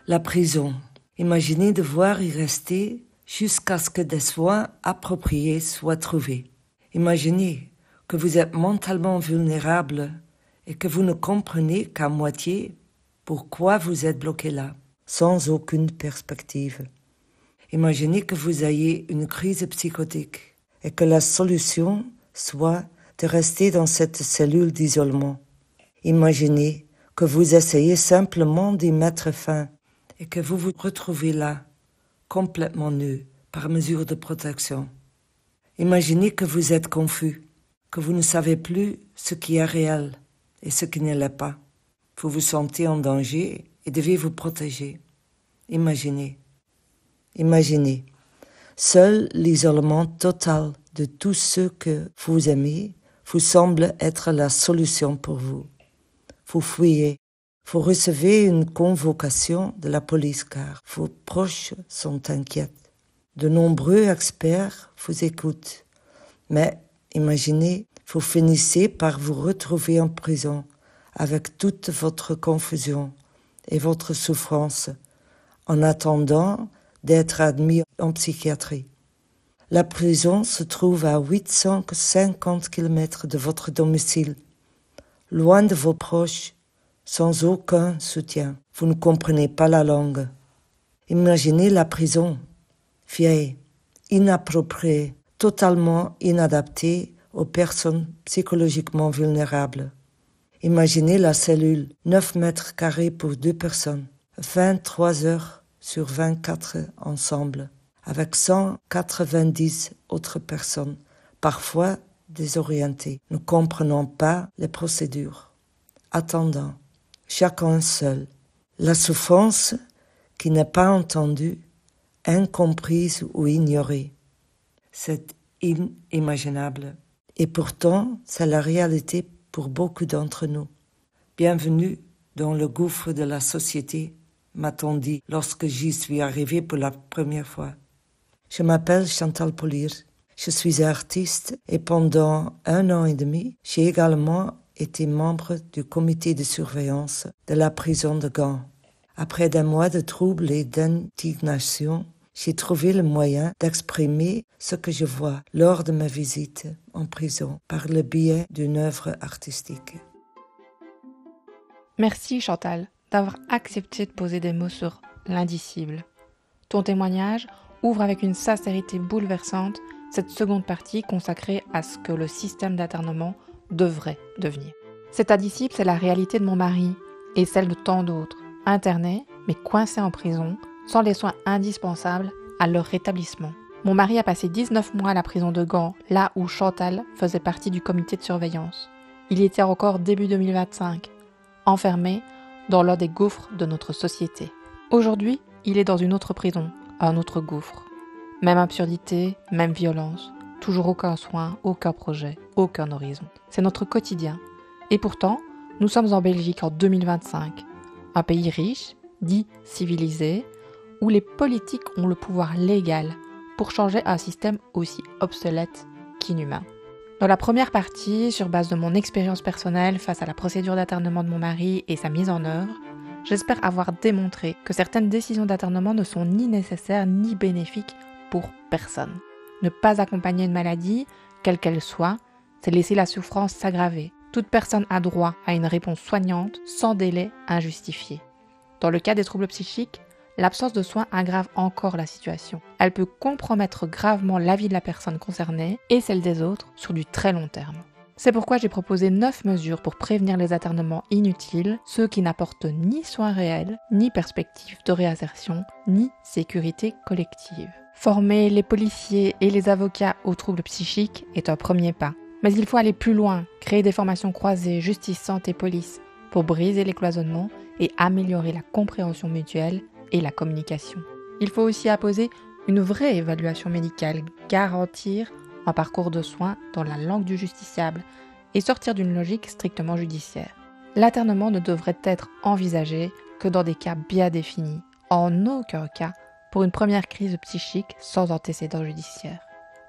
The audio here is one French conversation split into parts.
La prison. Imaginez devoir y rester jusqu'à ce que des soins appropriés soient trouvés. Imaginez que vous êtes mentalement vulnérable et que vous ne comprenez qu'à moitié pourquoi vous êtes bloqué là, sans aucune perspective. Imaginez que vous ayez une crise psychotique et que la solution soit de rester dans cette cellule d'isolement. Imaginez que vous essayez simplement d'y mettre fin et que vous vous retrouvez là, complètement nu, par mesure de protection. Imaginez que vous êtes confus, que vous ne savez plus ce qui est réel et ce qui ne l'est pas. Vous vous sentez en danger et devez vous protéger. Imaginez. Seul l'isolement total de tous ceux que vous aimez vous semble être la solution pour vous. Vous fuyez. Vous recevez une convocation de la police car vos proches sont inquiets. De nombreux experts vous écoutent. Mais imaginez, vous finissez par vous retrouver en prison avec toute votre confusion et votre souffrance en attendant d'être admis en psychiatrie. La prison se trouve à 850 km de votre domicile, loin de vos proches, sans aucun soutien. Vous ne comprenez pas la langue. Imaginez la prison, vieille, inappropriée, totalement inadaptée aux personnes psychologiquement vulnérables. Imaginez la cellule, 9 mètres carrés pour 2 personnes, 23 heures sur 24 ensemble, avec 190 autres personnes, parfois désorientées, ne comprenant pas les procédures, attendant, chacun seul. La souffrance qui n'est pas entendue, incomprise ou ignorée. C'est inimaginable. Et pourtant, c'est la réalité pour beaucoup d'entre nous. Bienvenue dans le gouffre de la société, m'a-t-on dit lorsque j'y suis arrivée pour la première fois. Je m'appelle Chantal Polir. Je suis artiste et pendant 1 an et demi, j'ai également été membre du comité de surveillance de la prison de Gand. Après des mois de troubles et d'indignation, j'ai trouvé le moyen d'exprimer ce que je vois lors de ma visite en prison par le biais d'une œuvre artistique. Merci Chantal d'avoir accepté de poser des mots sur l'indicible. Ton témoignage ouvre avec une sincérité bouleversante cette seconde partie consacrée à ce que le système d'internement devrait devenir. Cet indicible, c'est la réalité de mon mari et celle de tant d'autres, internés mais coincés en prison, sans les soins indispensables à leur rétablissement. Mon mari a passé 19 mois à la prison de Gand, là où Chantal faisait partie du comité de surveillance. Il y était encore début 2025, enfermé dans l'un des gouffres de notre société. Aujourd'hui, il est dans une autre prison, un autre gouffre. Même absurdité, même violence, toujours aucun soin, aucun projet, aucun horizon. C'est notre quotidien. Et pourtant, nous sommes en Belgique en 2025, un pays riche, dit civilisé, où les politiques ont le pouvoir légal pour changer un système aussi obsolète qu'inhumain. Dans la première partie, sur base de mon expérience personnelle face à la procédure d'internement de mon mari et sa mise en œuvre, j'espère avoir démontré que certaines décisions d'internement ne sont ni nécessaires ni bénéfiques pour personne. Ne pas accompagner une maladie, quelle qu'elle soit, c'est laisser la souffrance s'aggraver. Toute personne a droit à une réponse soignante sans délai injustifié. Dans le cas des troubles psychiques, l'absence de soins aggrave encore la situation. Elle peut compromettre gravement la vie de la personne concernée et celle des autres sur du très long terme. C'est pourquoi j'ai proposé 9 mesures pour prévenir les internements inutiles, ceux qui n'apportent ni soins réels, ni perspective de réinsertion, ni sécurité collective. Former les policiers et les avocats aux troubles psychiques est un premier pas. Mais il faut aller plus loin, créer des formations croisées, justice, santé, police, pour briser les cloisonnements et améliorer la compréhension mutuelle et la communication. Il faut aussi apposer une vraie évaluation médicale, garantir un parcours de soins dans la langue du justiciable et sortir d'une logique strictement judiciaire. L'internement ne devrait être envisagé que dans des cas bien définis, en aucun cas pour une première crise psychique sans antécédent judiciaire.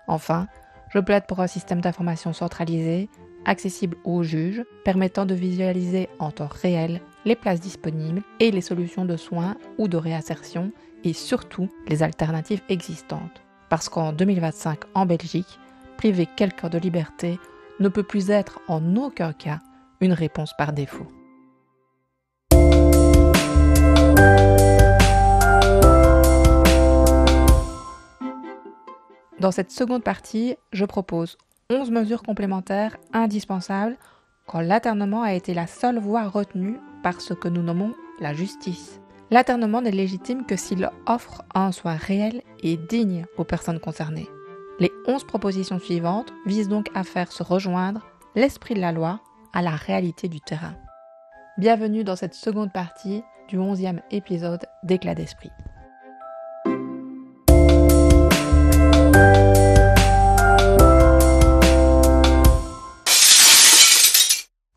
Enfin, je plaide pour un système d'information centralisé, accessible aux juges, permettant de visualiser en temps réel les places disponibles et les solutions de soins ou de réinsertion et surtout les alternatives existantes. Parce qu'en 2025 en Belgique, priver quelqu'un de liberté ne peut plus être en aucun cas une réponse par défaut. Dans cette seconde partie, je propose 11 mesures complémentaires indispensables quand l'internement a été la seule voie retenue par ce que nous nommons la justice. L'internement n'est légitime que s'il offre un soin réel et digne aux personnes concernées. Les 11 propositions suivantes visent donc à faire se rejoindre l'esprit de la loi à la réalité du terrain. Bienvenue dans cette seconde partie du 11e épisode d'Éclat d'esprit.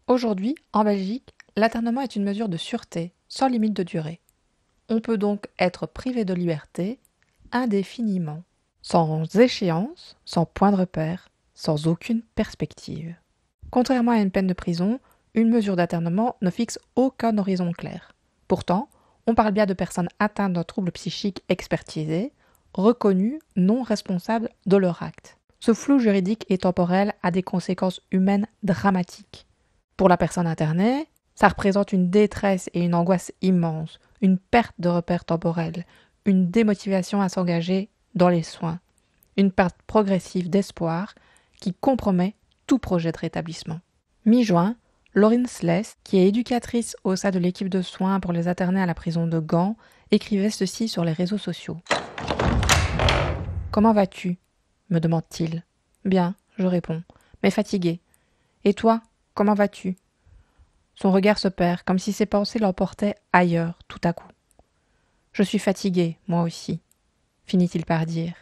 Aujourd'hui, en Belgique, l'internement est une mesure de sûreté, sans limite de durée. On peut donc être privé de liberté indéfiniment, sans échéance, sans point de repère, sans aucune perspective. Contrairement à une peine de prison, une mesure d'internement ne fixe aucun horizon clair. Pourtant, on parle bien de personnes atteintes d'un trouble psychique expertisé, reconnues non responsables de leur acte. Ce flou juridique et temporel a des conséquences humaines dramatiques. Pour la personne internée, ça représente une détresse et une angoisse immense, une perte de repères temporels, une démotivation à s'engager dans les soins, une perte progressive d'espoir qui compromet tout projet de rétablissement. Mi-juin, Laurine Sless, qui est éducatrice au sein de l'équipe de soins pour les internés à la prison de Gand, écrivait ceci sur les réseaux sociaux. « Comment vas-tu » me demande-t-il. « Bien, je réponds, mais fatigué. Et toi, comment vas-tu » Son regard se perd, comme si ses pensées l'emportaient ailleurs, tout à coup. « Je suis fatigué, moi aussi », finit-il par dire.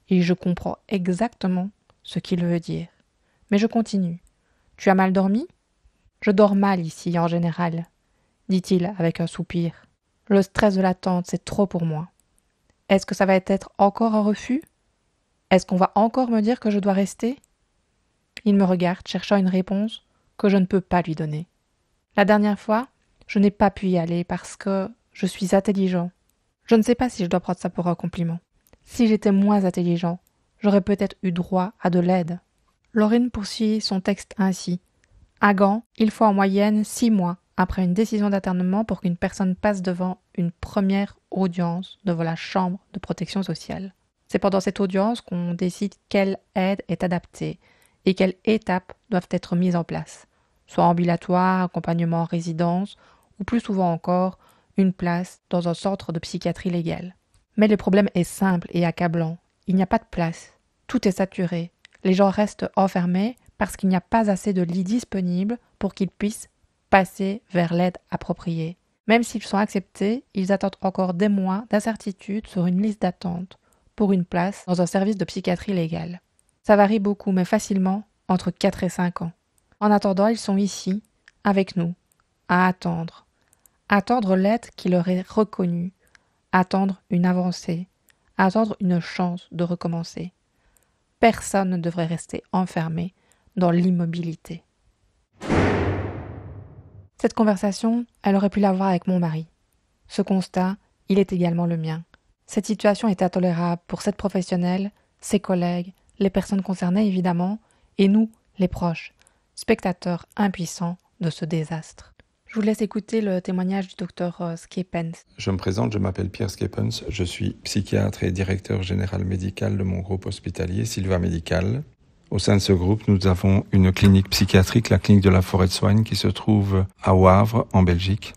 Et je comprends exactement ce qu'il veut dire. Mais je continue. « Tu as mal dormi ?»« Je dors mal ici, en général, » dit-il avec un soupir. « Le stress de l'attente, c'est trop pour moi. Est-ce que ça va être encore un refus ? Est-ce qu'on va encore me dire que je dois rester ?» Il me regarde, cherchant une réponse que je ne peux pas lui donner. La dernière fois, je n'ai pas pu y aller parce que je suis intelligent. Je ne sais pas si je dois prendre ça pour un compliment. Si j'étais moins intelligent, j'aurais peut-être eu droit à de l'aide. Laurine poursuit son texte ainsi. À Gand, il faut en moyenne 6 mois après une décision d'internement pour qu'une personne passe devant une première audience devant la chambre de protection sociale. C'est pendant cette audience qu'on décide quelle aide est adaptée et quelles étapes doivent être mises en place. Soit ambulatoire, accompagnement en résidence, ou plus souvent encore, une place dans un centre de psychiatrie légale. Mais le problème est simple et accablant. Il n'y a pas de place. Tout est saturé. Les gens restent enfermés parce qu'il n'y a pas assez de lits disponibles pour qu'ils puissent passer vers l'aide appropriée. Même s'ils sont acceptés, ils attendent encore des mois d'incertitude sur une liste d'attente pour une place dans un service de psychiatrie légale. Ça varie beaucoup, mais facilement entre 4 et 5 ans. En attendant, ils sont ici, avec nous, à attendre. Attendre l'aide qui leur est reconnue, attendre une avancée, attendre une chance de recommencer. Personne ne devrait rester enfermé dans l'immobilité. Cette conversation, elle aurait pu l'avoir avec mon mari. Ce constat, il est également le mien. Cette situation est intolérable pour cette professionnelle, ses collègues, les personnes concernées évidemment, et nous, les proches, spectateurs impuissants de ce désastre. Je vous laisse écouter le témoignage du docteur Schepens. Je me présente, je m'appelle Pierre Schepens, je suis psychiatre et directeur général médical de mon groupe hospitalier Silva Médical. Au sein de ce groupe, nous avons une clinique psychiatrique, la clinique de la Forêt de Soignes, qui se trouve à Wavre, en Belgique.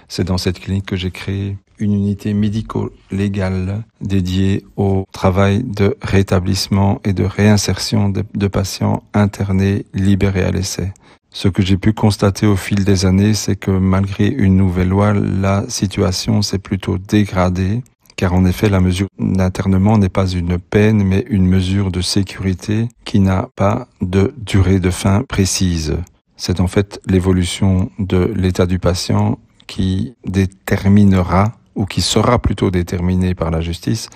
C'est dans cette clinique que j'ai créé une unité médico-légale dédiée au travail de rétablissement et de réinsertion de patients internés, libérés à l'essai. Ce que j'ai pu constater au fil des années, c'est que malgré une nouvelle loi, la situation s'est plutôt dégradée, car en effet, la mesure d'internement n'est pas une peine, mais une mesure de sécurité qui n'a pas de durée de fin précise. C'est en fait l'évolution de l'état du patient qui déterminera, ou qui sera plutôt déterminée par la justice,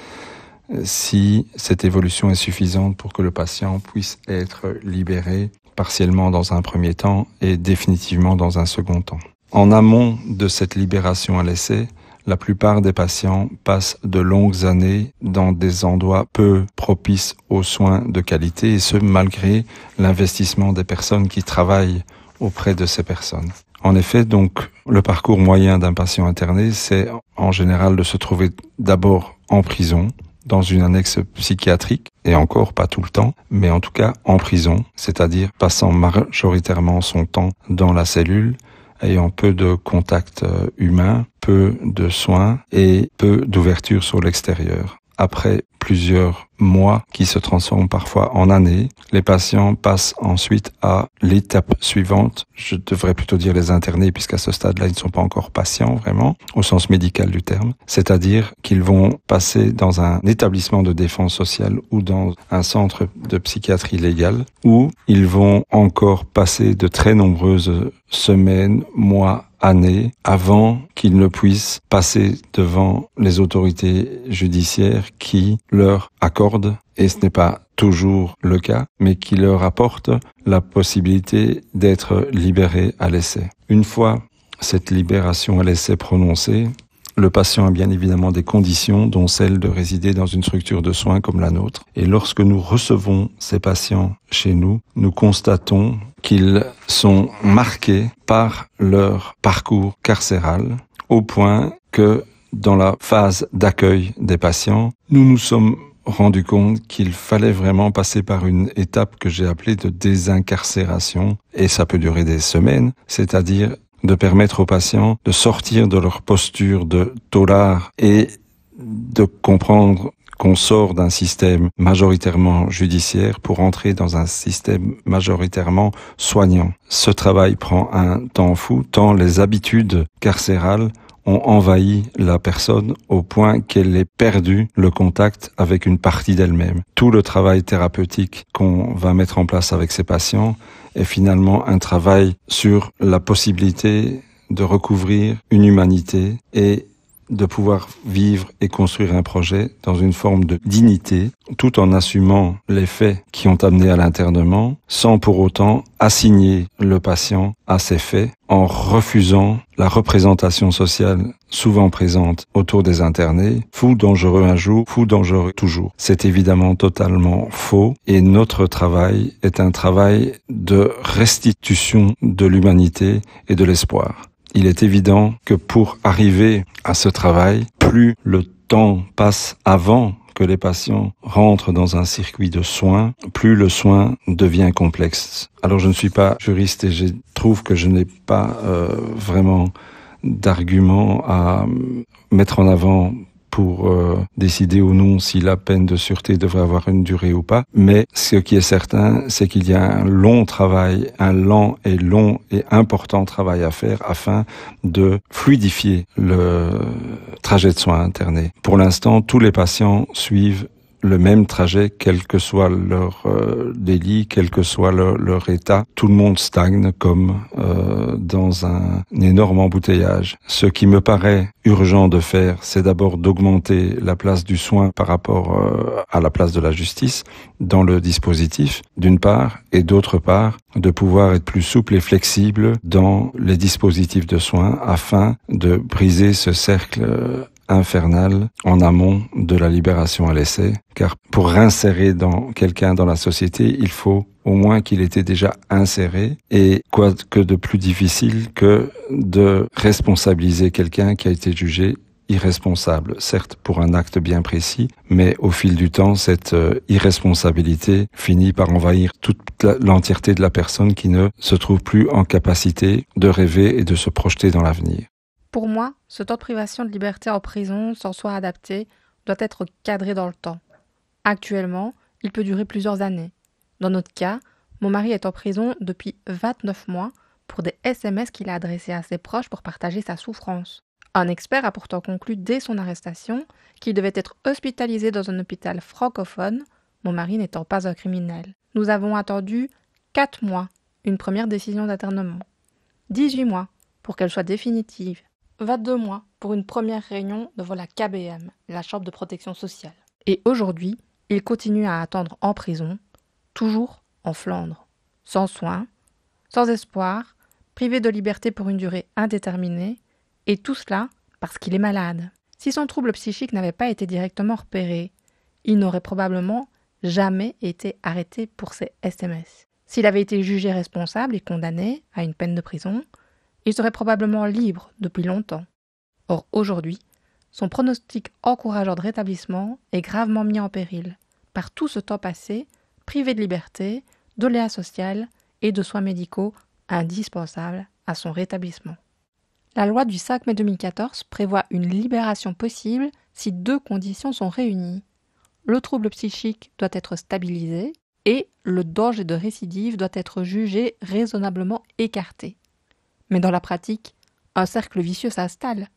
si cette évolution est suffisante pour que le patient puisse être libéré partiellement dans un premier temps et définitivement dans un second temps. En amont de cette libération à l'essai, la plupart des patients passent de longues années dans des endroits peu propices aux soins de qualité, et ce malgré l'investissement des personnes qui travaillent auprès de ces personnes. En effet, donc, le parcours moyen d'un patient interné, c'est en général de se trouver d'abord en prison, dans une annexe psychiatrique, et encore pas tout le temps, mais en tout cas en prison, c'est-à-dire passant majoritairement son temps dans la cellule, ayant peu de contacts humains, peu de soins et peu d'ouverture sur l'extérieur. Après plusieurs mois qui se transforment parfois en années, les patients passent ensuite à l'étape suivante. Je devrais plutôt dire les internés, puisqu'à ce stade-là, ils ne sont pas encore patients vraiment, au sens médical du terme. C'est-à-dire qu'ils vont passer dans un établissement de défense sociale ou dans un centre de psychiatrie légale, où ils vont encore passer de très nombreuses semaines, mois, années, avant qu'ils ne puissent passer devant les autorités judiciaires qui leur accordent, et ce n'est pas toujours le cas, mais qui leur apportent la possibilité d'être libérés à l'essai. Une fois cette libération à l'essai prononcée, le patient a bien évidemment des conditions, dont celle de résider dans une structure de soins comme la nôtre. Et lorsque nous recevons ces patients chez nous, nous constatons qu'ils sont marqués par leur parcours carcéral, au point que dans la phase d'accueil des patients, nous nous sommes rendu compte qu'il fallait vraiment passer par une étape que j'ai appelée de désincarcération, et ça peut durer des semaines, c'est-à-dire de permettre aux patients de sortir de leur posture de taulard et de comprendre qu'on sort d'un système majoritairement judiciaire pour entrer dans un système majoritairement soignant. Ce travail prend un temps fou, tant les habitudes carcérales ont envahi la personne au point qu'elle ait perdu le contact avec une partie d'elle-même. Tout le travail thérapeutique qu'on va mettre en place avec ces patients est finalement un travail sur la possibilité de recouvrir une humanité et de pouvoir vivre et construire un projet dans une forme de dignité, tout en assumant les faits qui ont amené à l'internement, sans pour autant assigner le patient à ces faits, en refusant la représentation sociale souvent présente autour des internés, fou dangereux un jour, fou dangereux toujours. C'est évidemment totalement faux, et notre travail est un travail de restitution de l'humanité et de l'espoir. Il est évident que pour arriver à ce travail, plus le temps passe avant que les patients rentrent dans un circuit de soins, plus le soin devient complexe. Alors je ne suis pas juriste et je trouve que je n'ai pas vraiment d'arguments à mettre en avant pour décider ou non si la peine de sûreté devrait avoir une durée ou pas. Mais ce qui est certain, c'est qu'il y a un long travail, un lent et long et important travail à faire afin de fluidifier le trajet de soins internés. Pour l'instant, tous les patients suivent le même trajet, quel que soit leur délit, quel que soit leur état. Tout le monde stagne comme dans un énorme embouteillage. Ce qui me paraît urgent de faire, c'est d'abord d'augmenter la place du soin par rapport à la place de la justice dans le dispositif, d'une part, et d'autre part, de pouvoir être plus souple et flexible dans les dispositifs de soins afin de briser ce cercle infernal en amont de la libération à l'essai, car pour réinsérer quelqu'un dans la société, il faut au moins qu'il était déjà inséré, et quoi que de plus difficile que de responsabiliser quelqu'un qui a été jugé irresponsable, certes pour un acte bien précis, mais au fil du temps, cette irresponsabilité finit par envahir toute l'entièreté de la personne qui ne se trouve plus en capacité de rêver et de se projeter dans l'avenir. Pour moi, ce temps de privation de liberté en prison, sans soins adaptés, doit être cadré dans le temps. Actuellement, il peut durer plusieurs années. Dans notre cas, mon mari est en prison depuis 29 mois pour des SMS qu'il a adressés à ses proches pour partager sa souffrance. Un expert a pourtant conclu dès son arrestation qu'il devait être hospitalisé dans un hôpital francophone, mon mari n'étant pas un criminel. Nous avons attendu 4 mois, une première décision d'internement. 18 mois pour qu'elle soit définitive. 22 mois pour une première réunion devant la KBM, la Chambre de protection sociale. Et aujourd'hui, il continue à attendre en prison, toujours en Flandre, sans soins, sans espoir, privé de liberté pour une durée indéterminée, et tout cela parce qu'il est malade. Si son trouble psychique n'avait pas été directement repéré, il n'aurait probablement jamais été arrêté pour ses SMS. S'il avait été jugé responsable et condamné à une peine de prison, il serait probablement libre depuis longtemps. Or aujourd'hui, son pronostic encourageant de rétablissement est gravement mis en péril par tout ce temps passé, privé de liberté, de lien social et de soins médicaux indispensables à son rétablissement. La loi du 5 mai 2014 prévoit une libération possible si 2 conditions sont réunies. Le trouble psychique doit être stabilisé et le danger de récidive doit être jugé raisonnablement écarté. Mais dans la pratique, un cercle vicieux s'installe.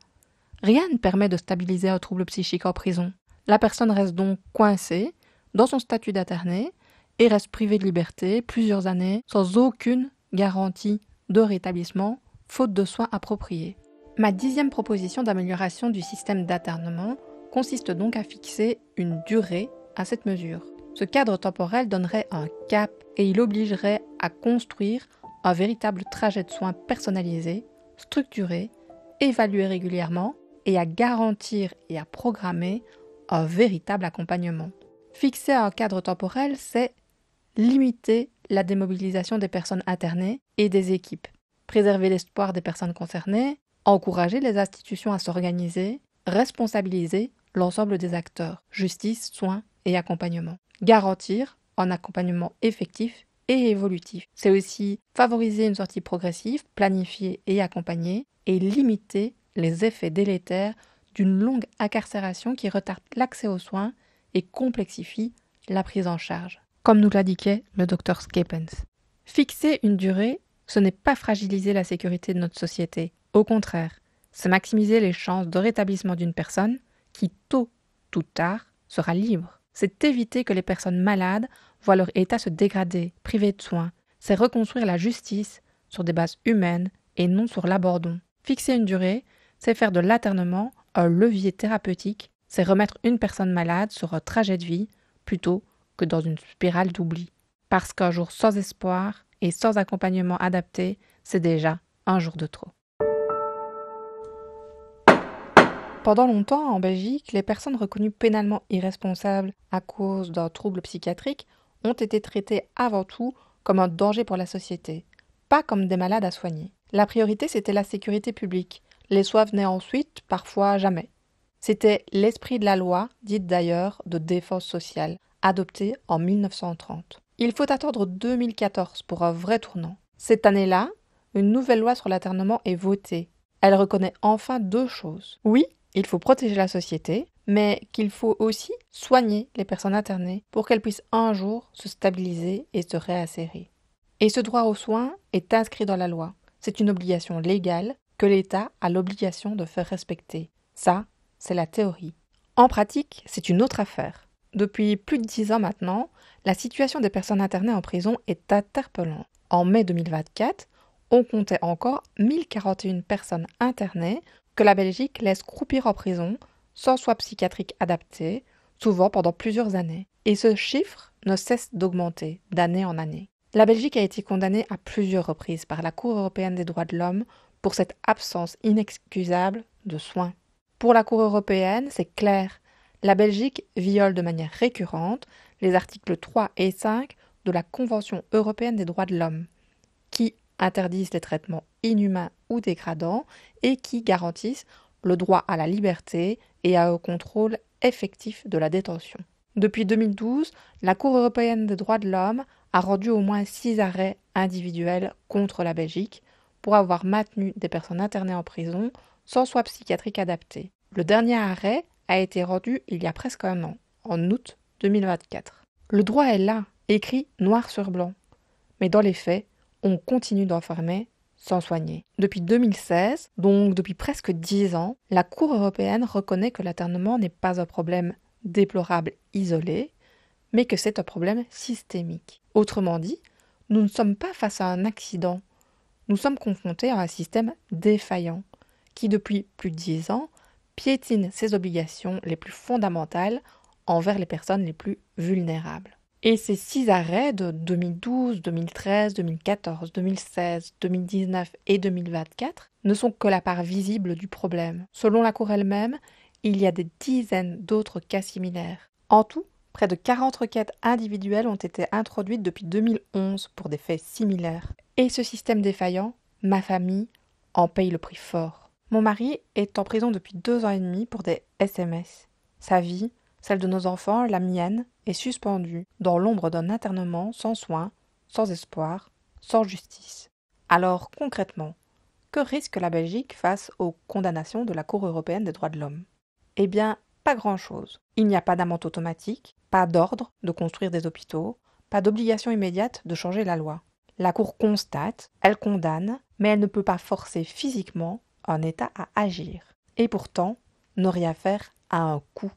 Rien ne permet de stabiliser un trouble psychique en prison. La personne reste donc coincée dans son statut d'interné et reste privée de liberté plusieurs années sans aucune garantie de rétablissement, faute de soins appropriés. Ma 10e proposition d'amélioration du système d'internement consiste donc à fixer une durée à cette mesure. Ce cadre temporel donnerait un cap et il obligerait à construire un véritable trajet de soins personnalisé, structuré, évalué régulièrement et à garantir et à programmer un véritable accompagnement. Fixer un cadre temporel, c'est limiter la démobilisation des personnes internées et des équipes, préserver l'espoir des personnes concernées, encourager les institutions à s'organiser, responsabiliser l'ensemble des acteurs, justice, soins et accompagnement. Garantir un accompagnement effectif et évolutif. C'est aussi favoriser une sortie progressive, planifiée et accompagnée, et limiter les effets délétères d'une longue incarcération qui retarde l'accès aux soins et complexifie la prise en charge, comme nous l'indiquait le Dr Schepens. Fixer une durée, ce n'est pas fragiliser la sécurité de notre société. Au contraire, c'est maximiser les chances de rétablissement d'une personne qui, tôt ou tard, sera libre. C'est éviter que les personnes malades voient leur état se dégrader, privées de soins. C'est reconstruire la justice sur des bases humaines et non sur l'abandon. Fixer une durée, c'est faire de l'internement un levier thérapeutique, c'est remettre une personne malade sur un trajet de vie plutôt que dans une spirale d'oubli. Parce qu'un jour sans espoir et sans accompagnement adapté, c'est déjà un jour de trop. Pendant longtemps, en Belgique, les personnes reconnues pénalement irresponsables à cause d'un trouble psychiatrique ont été traitées avant tout comme un danger pour la société, pas comme des malades à soigner. La priorité, c'était la sécurité publique. Les soins venaient ensuite, parfois jamais. C'était l'esprit de la loi, dite d'ailleurs de défense sociale, adoptée en 1930. Il faut attendre 2014 pour un vrai tournant. Cette année-là, une nouvelle loi sur l'internement est votée. Elle reconnaît enfin 2 choses. Oui, il faut protéger la société, mais qu'il faut aussi soigner les personnes internées pour qu'elles puissent un jour se stabiliser et se réinsérer. Et ce droit aux soins est inscrit dans la loi. C'est une obligation légale que l'État a l'obligation de faire respecter. Ça, c'est la théorie. En pratique, c'est une autre affaire. Depuis plus de 10 ans maintenant, la situation des personnes internées en prison est interpellante. En mai 2024, on comptait encore 1041 personnes internées que la Belgique laisse croupir en prison sans soins psychiatriques adaptés, souvent pendant plusieurs années. Et ce chiffre ne cesse d'augmenter d'année en année. La Belgique a été condamnée à plusieurs reprises par la Cour européenne des droits de l'homme pour cette absence inexcusable de soins. Pour la Cour européenne, c'est clair, la Belgique viole de manière récurrente les articles 3 et 5 de la Convention européenne des droits de l'homme, qui interdisent les traitements inhumains ou dégradants et qui garantissent le droit à la liberté et à un contrôle effectif de la détention. Depuis 2012, la Cour européenne des droits de l'homme a rendu au moins 6 arrêts individuels contre la Belgique pour avoir maintenu des personnes internées en prison sans soins psychiatriques adaptés. Le dernier arrêt a été rendu il y a presque un an, en août 2024. Le droit est là, écrit noir sur blanc. Mais dans les faits, on continue d'enfermer sans soigner. Depuis 2016, donc depuis presque 10 ans, la Cour européenne reconnaît que l'internement n'est pas un problème déplorable isolé, mais que c'est un problème systémique. Autrement dit, nous ne sommes pas face à un accident, nous sommes confrontés à un système défaillant, qui depuis plus de 10 ans piétine ses obligations les plus fondamentales envers les personnes les plus vulnérables. Et ces 6 arrêts de 2012, 2013, 2014, 2016, 2019 et 2024 ne sont que la part visible du problème. Selon la Cour elle-même, il y a des dizaines d'autres cas similaires. En tout, près de 40 requêtes individuelles ont été introduites depuis 2011 pour des faits similaires. Et ce système défaillant, ma famille en paye le prix fort. Mon mari est en prison depuis 2 ans et demi pour des SMS. Sa vie, celle de nos enfants, la mienne, est suspendue dans l'ombre d'un internement sans soins, sans espoir, sans justice. Alors concrètement, que risque la Belgique face aux condamnations de la Cour européenne des droits de l'homme ? Eh bien, pas grand-chose. Il n'y a pas d'amende automatique, pas d'ordre de construire des hôpitaux, pas d'obligation immédiate de changer la loi. La Cour constate, elle condamne, mais elle ne peut pas forcer physiquement un État à agir. Et pourtant, ne rien faire a un coût.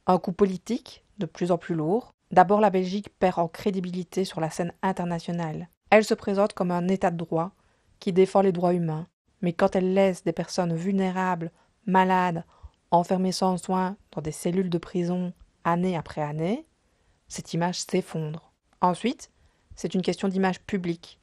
Un coût politique, de plus en plus lourd. D'abord, la Belgique perd en crédibilité sur la scène internationale. Elle se présente comme un État de droit qui défend les droits humains. Mais quand elle laisse des personnes vulnérables, malades, enfermées sans soins dans des cellules de prison année après année, cette image s'effondre. Ensuite, c'est une question d'image publique.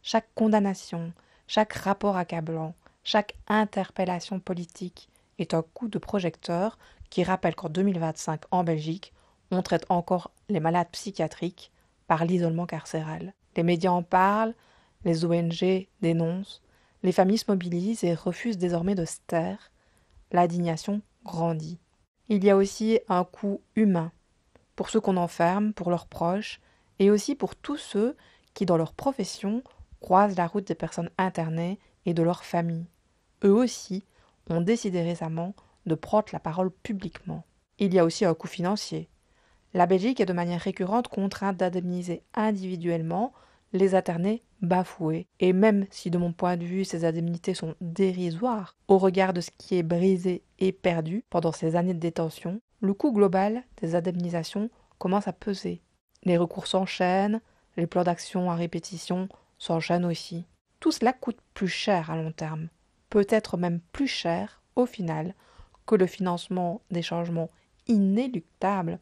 Chaque condamnation, chaque rapport accablant, chaque interpellation politique est un coup de projecteur qui rappelle qu'en 2025, en Belgique, on traite encore les malades psychiatriques par l'isolement carcéral. Les médias en parlent, les ONG dénoncent, les familles se mobilisent et refusent désormais de se taire. L'indignation grandit. Il y a aussi un coût humain, pour ceux qu'on enferme, pour leurs proches, et aussi pour tous ceux qui, dans leur profession, croisent la route des personnes internées et de leurs familles. Eux aussi ont décidé récemment de prendre la parole publiquement. Il y a aussi un coût financier. La Belgique est de manière récurrente contrainte d'indemniser individuellement les internés bafoués. Et même si de mon point de vue ces indemnités sont dérisoires au regard de ce qui est brisé et perdu pendant ces années de détention, le coût global des indemnisations commence à peser. Les recours s'enchaînent, les plans d'action à répétition s'enchaînent aussi. Tout cela coûte plus cher à long terme, peut-être même plus cher au final que le financement des changements inéluctables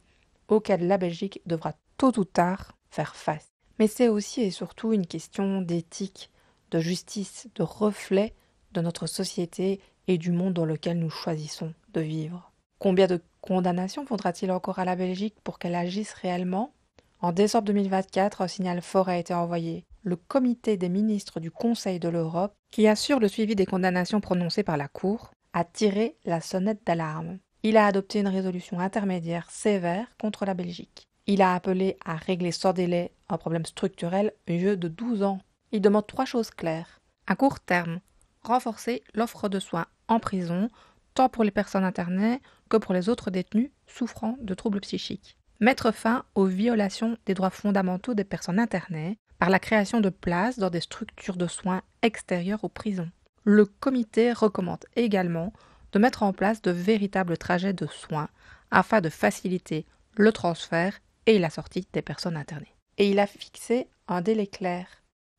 auxquels la Belgique devra tôt ou tard faire face. Mais c'est aussi et surtout une question d'éthique, de justice, de reflet de notre société et du monde dans lequel nous choisissons de vivre. Combien de condamnations faudra-t-il encore à la Belgique pour qu'elle agisse réellement ? En décembre 2024, un signal fort a été envoyé. Le comité des ministres du Conseil de l'Europe, qui assure le suivi des condamnations prononcées par la Cour, a tiré la sonnette d'alarme. Il a adopté une résolution intermédiaire sévère contre la Belgique. Il a appelé à régler sans délai un problème structurel vieux de 12 ans. Il demande 3 choses claires. À court terme, renforcer l'offre de soins en prison, tant pour les personnes internées que pour les autres détenus souffrant de troubles psychiques. Mettre fin aux violations des droits fondamentaux des personnes internées par la création de places dans des structures de soins extérieures aux prisons. Le comité recommande également de mettre en place de véritables trajets de soins afin de faciliter le transfert et la sortie des personnes internées. Et il a fixé un délai clair.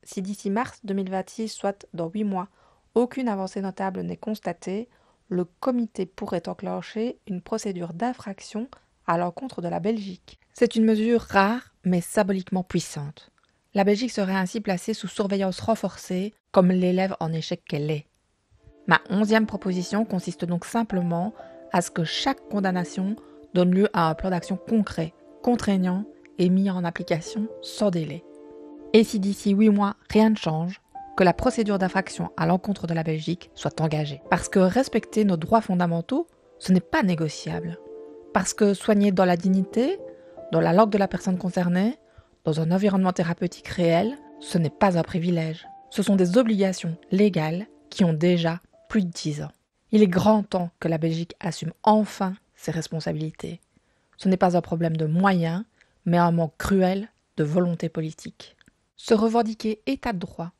Si d'ici mars 2026, soit dans 8 mois, aucune avancée notable n'est constatée, le comité pourrait enclencher une procédure d'infraction à l'encontre de la Belgique. C'est une mesure rare mais symboliquement puissante. La Belgique serait ainsi placée sous surveillance renforcée comme l'élève en échec qu'elle est. Ma 11e proposition consiste donc simplement à ce que chaque condamnation donne lieu à un plan d'action concret, contraignant et mis en application sans délai. Et si d'ici 8 mois rien ne change, que la procédure d'infraction à l'encontre de la Belgique soit engagée. Parce que respecter nos droits fondamentaux, ce n'est pas négociable. Parce que soigner dans la dignité, dans la langue de la personne concernée, dans un environnement thérapeutique réel, ce n'est pas un privilège. Ce sont des obligations légales qui ont déjà plus de 10 ans. Il est grand temps que la Belgique assume enfin ses responsabilités. Ce n'est pas un problème de moyens, mais un manque cruel de volonté politique. Se revendiquer état de droit,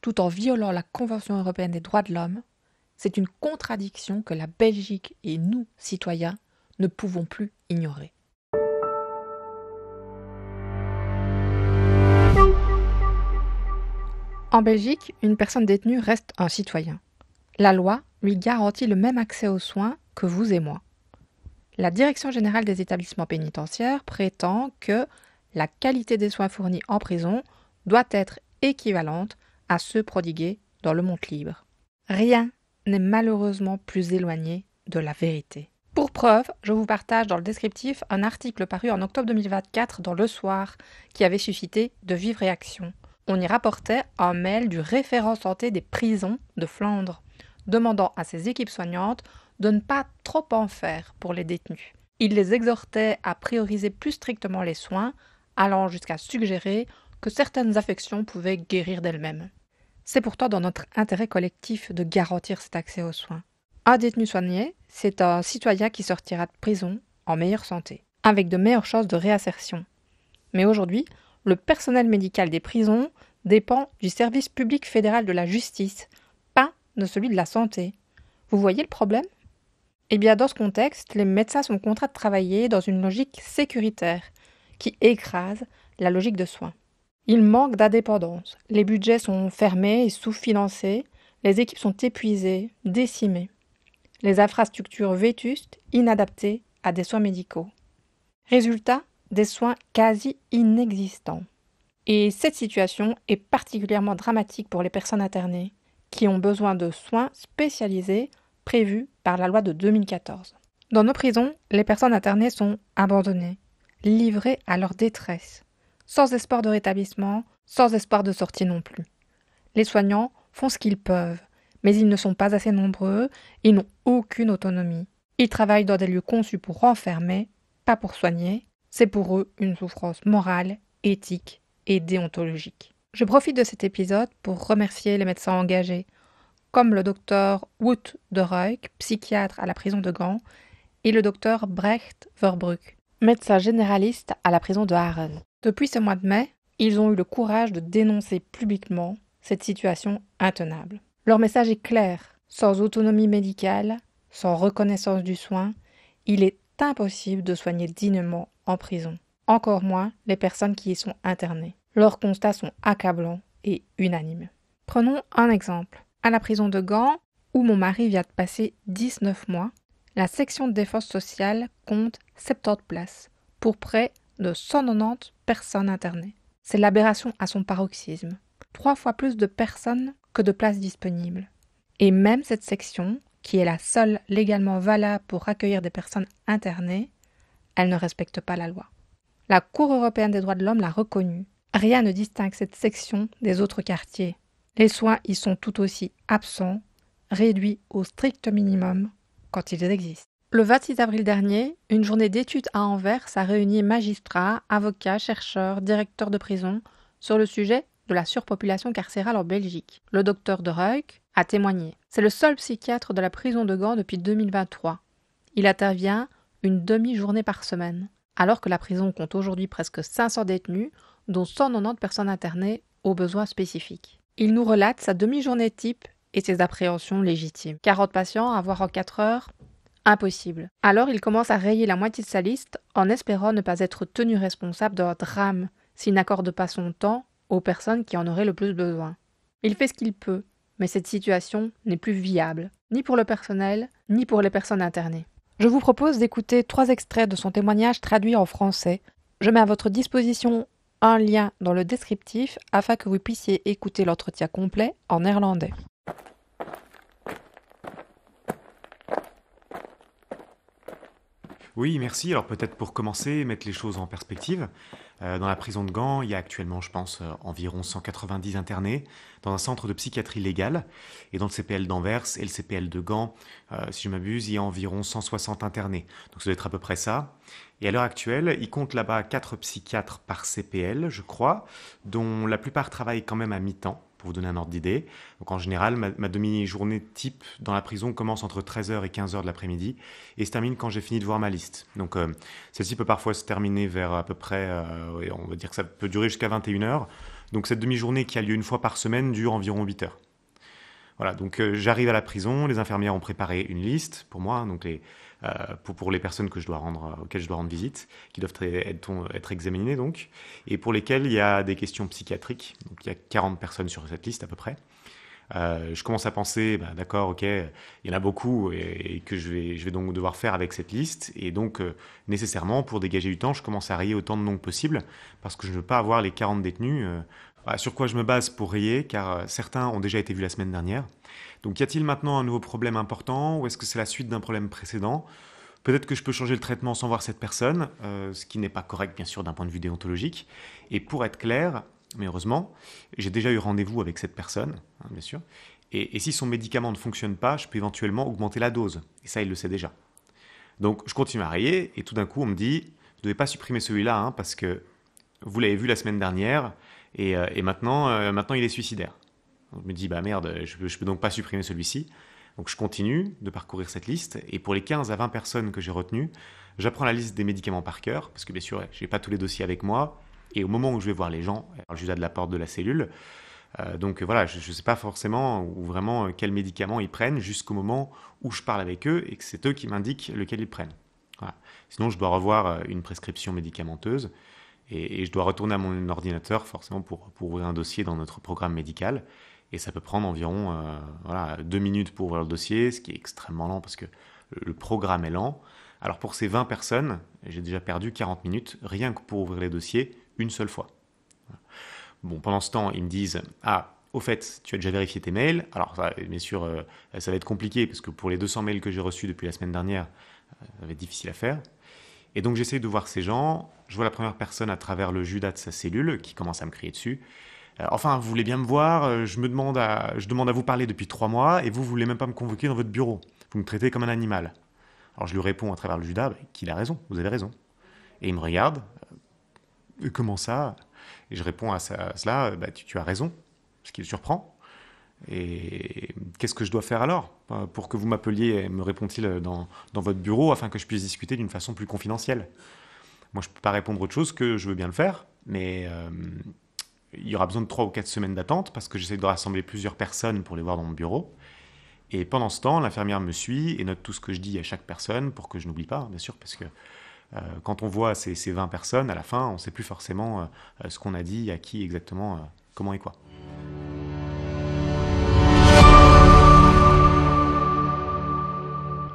tout en violant la Convention européenne des droits de l'homme, c'est une contradiction que la Belgique et nous, citoyens, ne pouvons plus ignorer. En Belgique, une personne détenue reste un citoyen. La loi lui garantit le même accès aux soins que vous et moi. La Direction générale des établissements pénitentiaires prétend que la qualité des soins fournis en prison doit être équivalente à ceux prodigués dans le monde libre. Rien n'est malheureusement plus éloigné de la vérité. Pour preuve, je vous partage dans le descriptif un article paru en octobre 2024 dans Le Soir qui avait suscité de vives réactions. On y rapportait un mail du référent santé des prisons de Flandre, demandant à ses équipes soignantes de ne pas trop en faire pour les détenus. Il les exhortait à prioriser plus strictement les soins, allant jusqu'à suggérer que certaines affections pouvaient guérir d'elles-mêmes. C'est pourtant dans notre intérêt collectif de garantir cet accès aux soins. Un détenu soigné, c'est un citoyen qui sortira de prison en meilleure santé, avec de meilleures chances de réinsertion. Mais aujourd'hui, le personnel médical des prisons dépend du service public fédéral de la justice, pas de celui de la santé. Vous voyez le problème ? Eh bien, dans ce contexte, les médecins sont contraints de travailler dans une logique sécuritaire qui écrase la logique de soins. Il manque d'indépendance. Les budgets sont fermés et sous-financés. Les équipes sont épuisées, décimées. Les infrastructures vétustes, inadaptées à des soins médicaux. Résultat, des soins quasi inexistants. Et cette situation est particulièrement dramatique pour les personnes internées, qui ont besoin de soins spécialisés prévus par la loi de 2014. Dans nos prisons, les personnes internées sont abandonnées, livrées à leur détresse, sans espoir de rétablissement, sans espoir de sortie non plus. Les soignants font ce qu'ils peuvent, mais ils ne sont pas assez nombreux et n'ont aucune autonomie. Ils travaillent dans des lieux conçus pour renfermer, pas pour soigner. C'est pour eux une souffrance morale, éthique et déontologique. Je profite de cet épisode pour remercier les médecins engagés, comme le docteur Wout de Ruyck, psychiatre à la prison de Gand, et le docteur Brecht Verbrugge, médecin généraliste à la prison de Haren. Depuis ce mois de mai, ils ont eu le courage de dénoncer publiquement cette situation intenable. Leur message est clair. Sans autonomie médicale, sans reconnaissance du soin, il est impossible de soigner dignement en prison. Encore moins les personnes qui y sont internées. Leurs constats sont accablants et unanimes. Prenons un exemple. À la prison de Gand, où mon mari vient de passer 19 mois, la section de défense sociale compte 70 places pour près de 190 personnes internées. C'est l'aberration à son paroxysme. 3 fois plus de personnes que de places disponibles. Et même cette section, qui est la seule légalement valable pour accueillir des personnes internées, elle ne respecte pas la loi. La Cour européenne des droits de l'homme l'a reconnue. Rien ne distingue cette section des autres quartiers. Les soins y sont tout aussi absents, réduits au strict minimum quand ils existent. Le 26 avril dernier, une journée d'études à Anvers a réuni magistrats, avocats, chercheurs, directeurs de prison sur le sujet de la surpopulation carcérale en Belgique. Le docteur de Ruyck a témoigné. C'est le seul psychiatre de la prison de Gand depuis 2023. Il intervient une demi-journée par semaine, alors que la prison compte aujourd'hui presque 500 détenus, dont 190 personnes internées aux besoins spécifiques. Il nous relate sa demi-journée type et ses appréhensions légitimes. 40 patients à voir en 4 heures, impossible. Alors il commence à rayer la moitié de sa liste en espérant ne pas être tenu responsable d'un drame s'il n'accorde pas son temps aux personnes qui en auraient le plus besoin. Il fait ce qu'il peut, mais cette situation n'est plus viable, ni pour le personnel, ni pour les personnes internées. Je vous propose d'écouter 3 extraits de son témoignage traduit en français. Je mets à votre disposition un lien dans le descriptif afin que vous puissiez écouter l'entretien complet en néerlandais. Oui, merci. Alors peut-être pour commencer, mettre les choses en perspective. Dans la prison de Gand, il y a actuellement, je pense, environ 190 internés dans un centre de psychiatrie légale. Et dans le CPL d'Anvers et le CPL de Gand, si je m'abuse, il y a environ 160 internés. Donc ça doit être à peu près ça. Et à l'heure actuelle, ils comptent là-bas 4 psychiatres par CPL, je crois, dont la plupart travaillent quand même à mi-temps, pour vous donner un ordre d'idée. Donc en général, ma demi-journée type dans la prison commence entre 13h et 15h de l'après-midi et se termine quand j'ai fini de voir ma liste. Donc celle-ci peut parfois se terminer vers à peu près, on va dire que ça peut durer jusqu'à 21h. Donc cette demi-journée qui a lieu une fois par semaine dure environ 8 heures. Voilà, donc j'arrive à la prison, les infirmières ont préparé une liste pour moi, donc pour les personnes auxquelles je dois rendre visite, qui doivent être examinées donc, et pour lesquelles il y a des questions psychiatriques. Donc il y a 40 personnes sur cette liste à peu près. Je commence à penser, d'accord, ok, il y en a beaucoup et que je vais donc devoir faire avec cette liste. Et donc, nécessairement, pour dégager du temps, je commence à rayer autant de noms que possible parce que je ne veux pas avoir les 40 détenus. Sur quoi je me base pour rayer, car certains ont déjà été vus la semaine dernière. Donc, y a-t-il maintenant un nouveau problème important ou est-ce que c'est la suite d'un problème précédent ? Peut-être que je peux changer le traitement sans voir cette personne, ce qui n'est pas correct, bien sûr, d'un point de vue déontologique. Et pour être clair, mais heureusement, j'ai déjà eu rendez-vous avec cette personne, bien sûr. Et si son médicament ne fonctionne pas, je peux éventuellement augmenter la dose. Et ça, il le sait déjà. Donc, je continue à rayer, et tout d'un coup, on me dit, vous ne devez pas supprimer celui-là, parce que vous l'avez vu la semaine dernière, et maintenant, il est suicidaire. Donc, je me dis, merde, je peux donc pas supprimer celui-ci. Donc, je continue de parcourir cette liste, et pour les 15 à 20 personnes que j'ai retenues, j'apprends la liste des médicaments par cœur, parce que bien sûr, je n'ai pas tous les dossiers avec moi, et au moment où je vais voir les gens, je suis à de la porte de la cellule. Donc voilà, je ne sais pas forcément ou vraiment quels médicaments ils prennent jusqu'au moment où je parle avec eux et que c'est eux qui m'indiquent lequel ils prennent. Voilà. Sinon, je dois revoir une prescription médicamenteuse et je dois retourner à mon ordinateur forcément pour ouvrir un dossier dans notre programme médical. Et ça peut prendre environ 2 minutes pour ouvrir le dossier, ce qui est extrêmement lent parce que le programme est lent. Alors pour ces 20 personnes, j'ai déjà perdu 40 minutes rien que pour ouvrir les dossiers une seule fois. Bon, pendant ce temps, ils me disent « Ah, au fait, tu as déjà vérifié tes mails ?» Alors ça, bien sûr, ça va être compliqué parce que pour les 200 mails que j'ai reçus depuis la semaine dernière, ça va être difficile à faire. Et donc j'essaye de voir ces gens. Je vois la première personne à travers le Judas de sa cellule qui commence à me crier dessus. Enfin, vous voulez bien me voir, je demande à vous parler depuis 3 mois et vous voulez même pas me convoquer dans votre bureau. Vous me traitez comme un animal. Alors je lui réponds à travers le Judas qu'il a raison, vous avez raison. Et il me regarde, comment ça ? Et je réponds à cela, tu as raison, ce qui le surprend. Et qu'est-ce que je dois faire alors pour que vous m'appeliez, me répond-il, dans votre bureau afin que je puisse discuter d'une façon plus confidentielle ? Moi, je ne peux pas répondre autre chose que je veux bien le faire, mais il y aura besoin de 3 ou 4 semaines d'attente parce que j'essaie de rassembler plusieurs personnes pour les voir dans mon bureau. Et pendant ce temps, l'infirmière me suit et note tout ce que je dis à chaque personne pour que je n'oublie pas, bien sûr, parce que quand on voit ces 20 personnes, à la fin, on ne sait plus forcément ce qu'on a dit, à qui exactement, comment et quoi.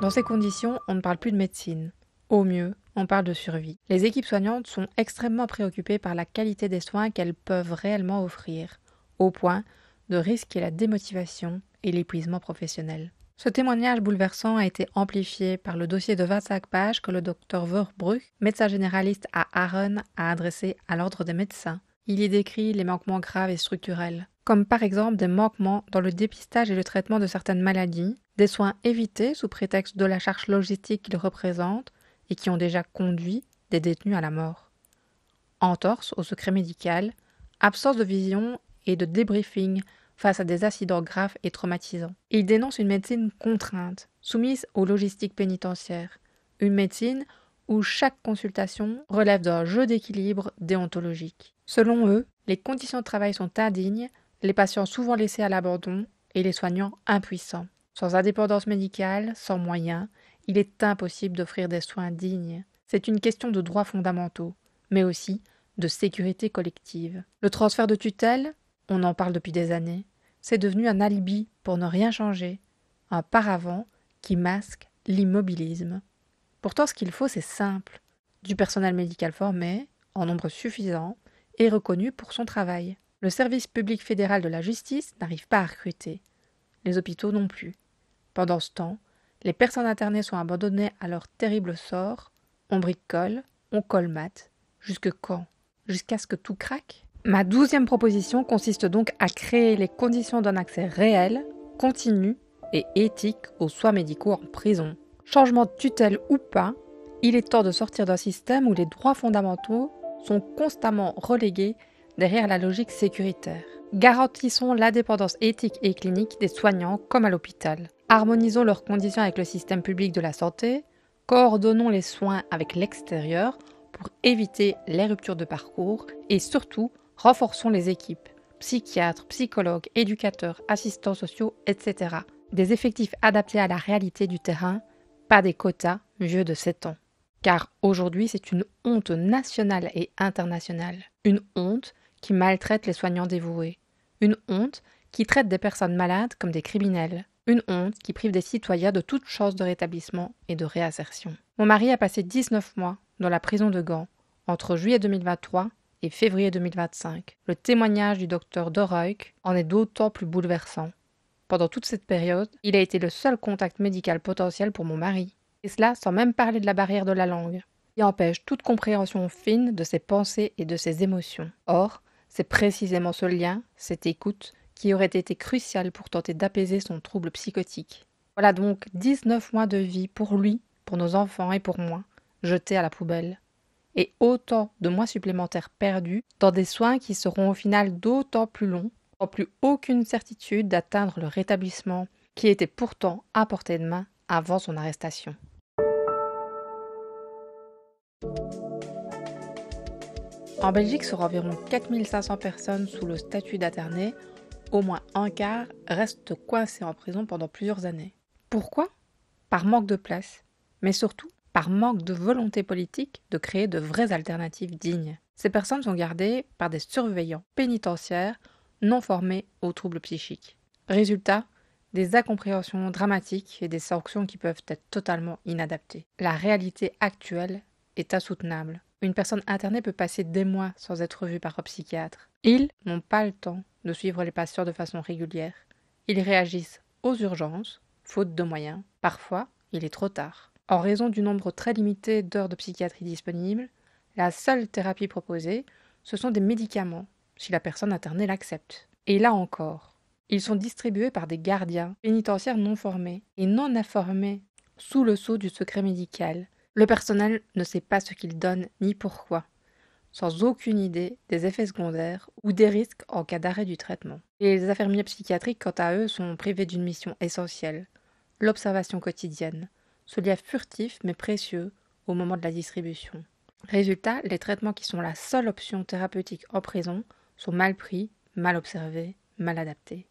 Dans ces conditions, on ne parle plus de médecine. Au mieux, on parle de survie. Les équipes soignantes sont extrêmement préoccupées par la qualité des soins qu'elles peuvent réellement offrir, au point de risquer la démotivation et l'épuisement professionnel. Ce témoignage bouleversant a été amplifié par le dossier de 25 pages que le Dr Verbrugge, médecin généraliste à Aachen, a adressé à l'Ordre des médecins. Il y décrit les manquements graves et structurels, comme par exemple des manquements dans le dépistage et le traitement de certaines maladies, des soins évités sous prétexte de la charge logistique qu'ils représentent et qui ont déjà conduit des détenus à la mort. Entorse au secret médical, absence de vision et de débriefing face à des accidents graves et traumatisants. Il dénonce une médecine contrainte, soumise aux logistiques pénitentiaires, une médecine où chaque consultation relève d'un jeu d'équilibre déontologique. Selon eux, les conditions de travail sont indignes, les patients souvent laissés à l'abandon et les soignants impuissants. Sans indépendance médicale, sans moyens, il est impossible d'offrir des soins dignes. C'est une question de droits fondamentaux, mais aussi de sécurité collective. Le transfert de tutelle, on en parle depuis des années, c'est devenu un alibi pour ne rien changer, un paravent qui masque l'immobilisme. Pourtant, ce qu'il faut, c'est simple. Du personnel médical formé, en nombre suffisant, et reconnu pour son travail. Le service public fédéral de la justice n'arrive pas à recruter. Les hôpitaux non plus. Pendant ce temps, les personnes internées sont abandonnées à leur terrible sort. On bricole, on colmate. Jusque quand ? Jusqu'à ce que tout craque ? Ma 12e proposition consiste donc à créer les conditions d'un accès réel, continu et éthique aux soins médicaux en prison. Changement de tutelle ou pas, il est temps de sortir d'un système où les droits fondamentaux sont constamment relégués derrière la logique sécuritaire. Garantissons l'indépendance éthique et clinique des soignants comme à l'hôpital. Harmonisons leurs conditions avec le système public de la santé, coordonnons les soins avec l'extérieur pour éviter les ruptures de parcours et surtout, renforçons les équipes, psychiatres, psychologues, éducateurs, assistants sociaux, etc. Des effectifs adaptés à la réalité du terrain, pas des quotas vieux de 7 ans. Car aujourd'hui, c'est une honte nationale et internationale. Une honte qui maltraite les soignants dévoués. Une honte qui traite des personnes malades comme des criminels. Une honte qui prive des citoyens de toute chance de rétablissement et de réinsertion. Mon mari a passé 19 mois dans la prison de Gand, entre juillet 2023 et février 2025. Le témoignage du docteur Doreuck en est d'autant plus bouleversant. Pendant toute cette période, il a été le seul contact médical potentiel pour mon mari. Et cela sans même parler de la barrière de la langue, qui empêche toute compréhension fine de ses pensées et de ses émotions. Or, c'est précisément ce lien, cette écoute, qui aurait été crucial pour tenter d'apaiser son trouble psychotique. Voilà donc 19 mois de vie pour lui, pour nos enfants et pour moi, jetés à la poubelle. Et autant de mois supplémentaires perdus dans des soins qui seront au final d'autant plus longs, sans plus aucune certitude d'atteindre le rétablissement qui était pourtant à portée de main avant son arrestation. En Belgique, sur environ 4500 personnes sous le statut d'interné, au moins un quart reste coincé en prison pendant plusieurs années. Pourquoi ? Par manque de place, mais surtout par manque de volonté politique de créer de vraies alternatives dignes. Ces personnes sont gardées par des surveillants pénitentiaires non formés aux troubles psychiques. Résultat, des incompréhensions dramatiques et des sanctions qui peuvent être totalement inadaptées. La réalité actuelle est insoutenable. Une personne internée peut passer des mois sans être vue par un psychiatre. Ils n'ont pas le temps de suivre les patients de façon régulière. Ils réagissent aux urgences, faute de moyens. Parfois, il est trop tard. En raison du nombre très limité d'heures de psychiatrie disponibles, la seule thérapie proposée, ce sont des médicaments, si la personne internée l'accepte. Et là encore, ils sont distribués par des gardiens pénitentiaires non formés et non informés sous le sceau du secret médical. Le personnel ne sait pas ce qu'il donne ni pourquoi, sans aucune idée des effets secondaires ou des risques en cas d'arrêt du traitement. Et les infirmiers psychiatriques, quant à eux, sont privés d'une mission essentielle, l'observation quotidienne, ce lien furtif mais précieux au moment de la distribution. Résultat, les traitements qui sont la seule option thérapeutique en prison sont mal pris, mal observés, mal adaptés.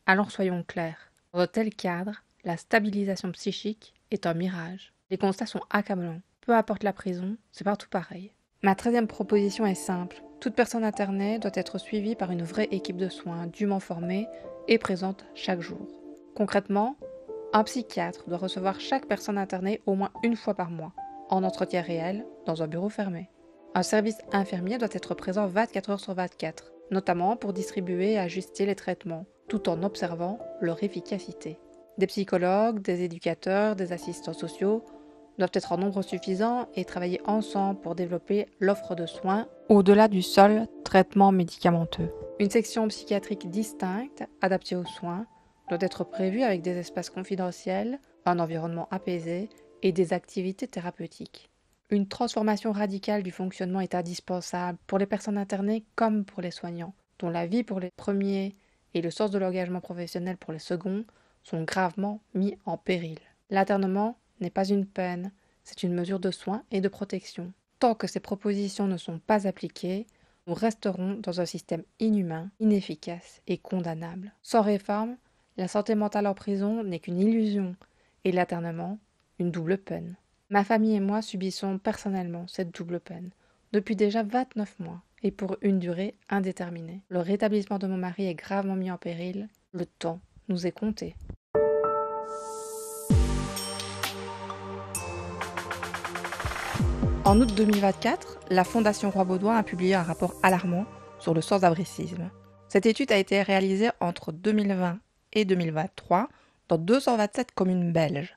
Alors soyons clairs, dans un tel cadre, la stabilisation psychique est un mirage. Les constats sont accablants. Peu importe la prison, c'est partout pareil. Ma 13e proposition est simple. Toute personne internée doit être suivie par une vraie équipe de soins dûment formée et présente chaque jour. Concrètement, un psychiatre doit recevoir chaque personne internée au moins une fois par mois, en entretien réel, dans un bureau fermé. Un service infirmier doit être présent 24 heures sur 24, notamment pour distribuer et ajuster les traitements, tout en observant leur efficacité. Des psychologues, des éducateurs, des assistants sociaux doivent être en nombre suffisant et travailler ensemble pour développer l'offre de soins au-delà du seul traitement médicamenteux. Une section psychiatrique distincte, adaptée aux soins, doit être prévue avec des espaces confidentiels, un environnement apaisé et des activités thérapeutiques. Une transformation radicale du fonctionnement est indispensable pour les personnes internées comme pour les soignants, dont la vie pour les premiers et le sens de l'engagement professionnel pour les seconds sont gravement mis en péril. L'internement n'est pas une peine, c'est une mesure de soin et de protection. Tant que ces propositions ne sont pas appliquées, nous resterons dans un système inhumain, inefficace et condamnable. Sans réforme, la santé mentale en prison n'est qu'une illusion et l'internement, une double peine. Ma famille et moi subissons personnellement cette double peine depuis déjà 29 mois et pour une durée indéterminée. Le rétablissement de mon mari est gravement mis en péril, le temps nous est compté. En août 2024, la Fondation Roi-Baudouin a publié un rapport alarmant sur le sans-abrisme. Cette étude a été réalisée entre 2020 et 2023 dans 227 communes belges,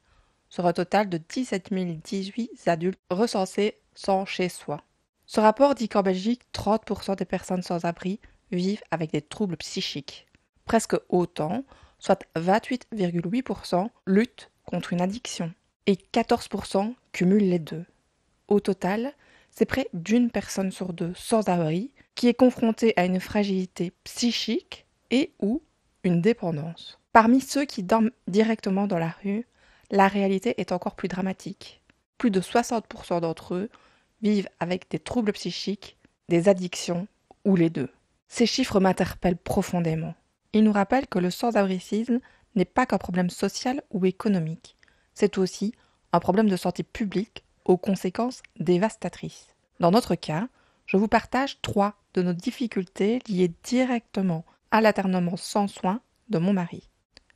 sur un total de 17 018 adultes recensés sans chez soi. Ce rapport dit qu'en Belgique, 30% des personnes sans abri vivent avec des troubles psychiques. Presque autant, soit 28,8% luttent contre une addiction et 14% cumulent les deux. Au total, c'est près d'une personne sur deux sans abri qui est confrontée à une fragilité psychique et ou une dépendance. Parmi ceux qui dorment directement dans la rue, la réalité est encore plus dramatique. Plus de 60% d'entre eux vivent avec des troubles psychiques, des addictions ou les deux. Ces chiffres m'interpellent profondément. Ils nous rappellent que le sans-abrisme n'est pas qu'un problème social ou économique. C'est aussi un problème de santé publique aux conséquences dévastatrices. Dans notre cas, je vous partage 3 de nos difficultés liées directement à l'aternement sans soin de mon mari.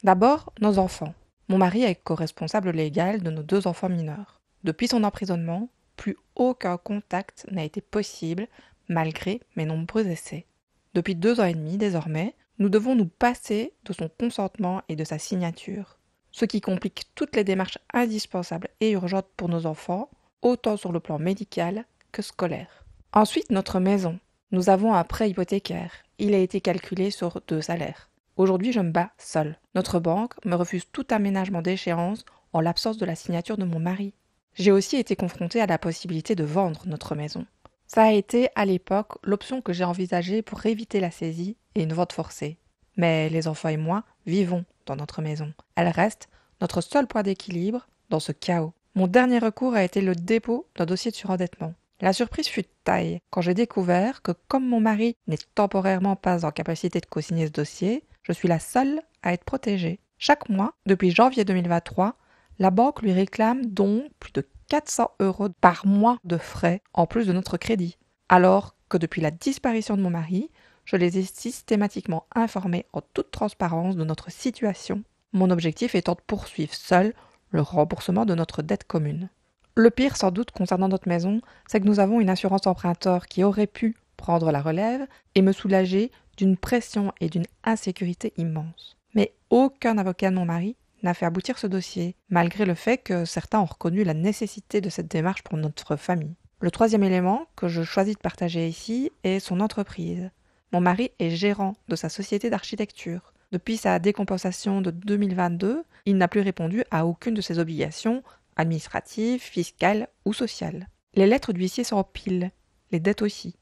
D'abord, nos enfants. Mon mari est co-responsable légal de nos 2 enfants mineurs. Depuis son emprisonnement, plus aucun contact n'a été possible malgré mes nombreux essais. Depuis 2 ans et demi désormais, nous devons nous passer de son consentement et de sa signature, ce qui complique toutes les démarches indispensables et urgentes pour nos enfants, autant sur le plan médical que scolaire. Ensuite, notre maison. Nous avons un prêt hypothécaire. Il a été calculé sur 2 salaires. Aujourd'hui, je me bats seule. Notre banque me refuse tout aménagement d'échéance en l'absence de la signature de mon mari. J'ai aussi été confrontée à la possibilité de vendre notre maison. Ça a été, à l'époque, l'option que j'ai envisagée pour éviter la saisie et une vente forcée. Mais les enfants et moi vivons dans notre maison. Elle reste notre seul point d'équilibre dans ce chaos. Mon dernier recours a été le dépôt d'un dossier de surendettement. La surprise fut de taille quand j'ai découvert que comme mon mari n'est temporairement pas en capacité de co-signer ce dossier, je suis la seule à être protégée. Chaque mois, depuis janvier 2023, la banque lui réclame donc plus de 400 € par mois de frais en plus de notre crédit. Alors que depuis la disparition de mon mari, je les ai systématiquement informés en toute transparence de notre situation. Mon objectif étant de poursuivre seul le remboursement de notre dette commune. Le pire sans doute concernant notre maison, c'est que nous avons une assurance emprunteur qui aurait pu prendre la relève et me soulager d'une pression et d'une insécurité immense. Mais aucun avocat de mon mari n'a fait aboutir ce dossier, malgré le fait que certains ont reconnu la nécessité de cette démarche pour notre famille. Le 3e élément que je choisis de partager ici est son entreprise. Mon mari est gérant de sa société d'architecture. Depuis sa décompensation de 2022, il n'a plus répondu à aucune de ses obligations administratives, fiscales ou sociales. Les lettres d'huissier s'empilent, les dettes aussi.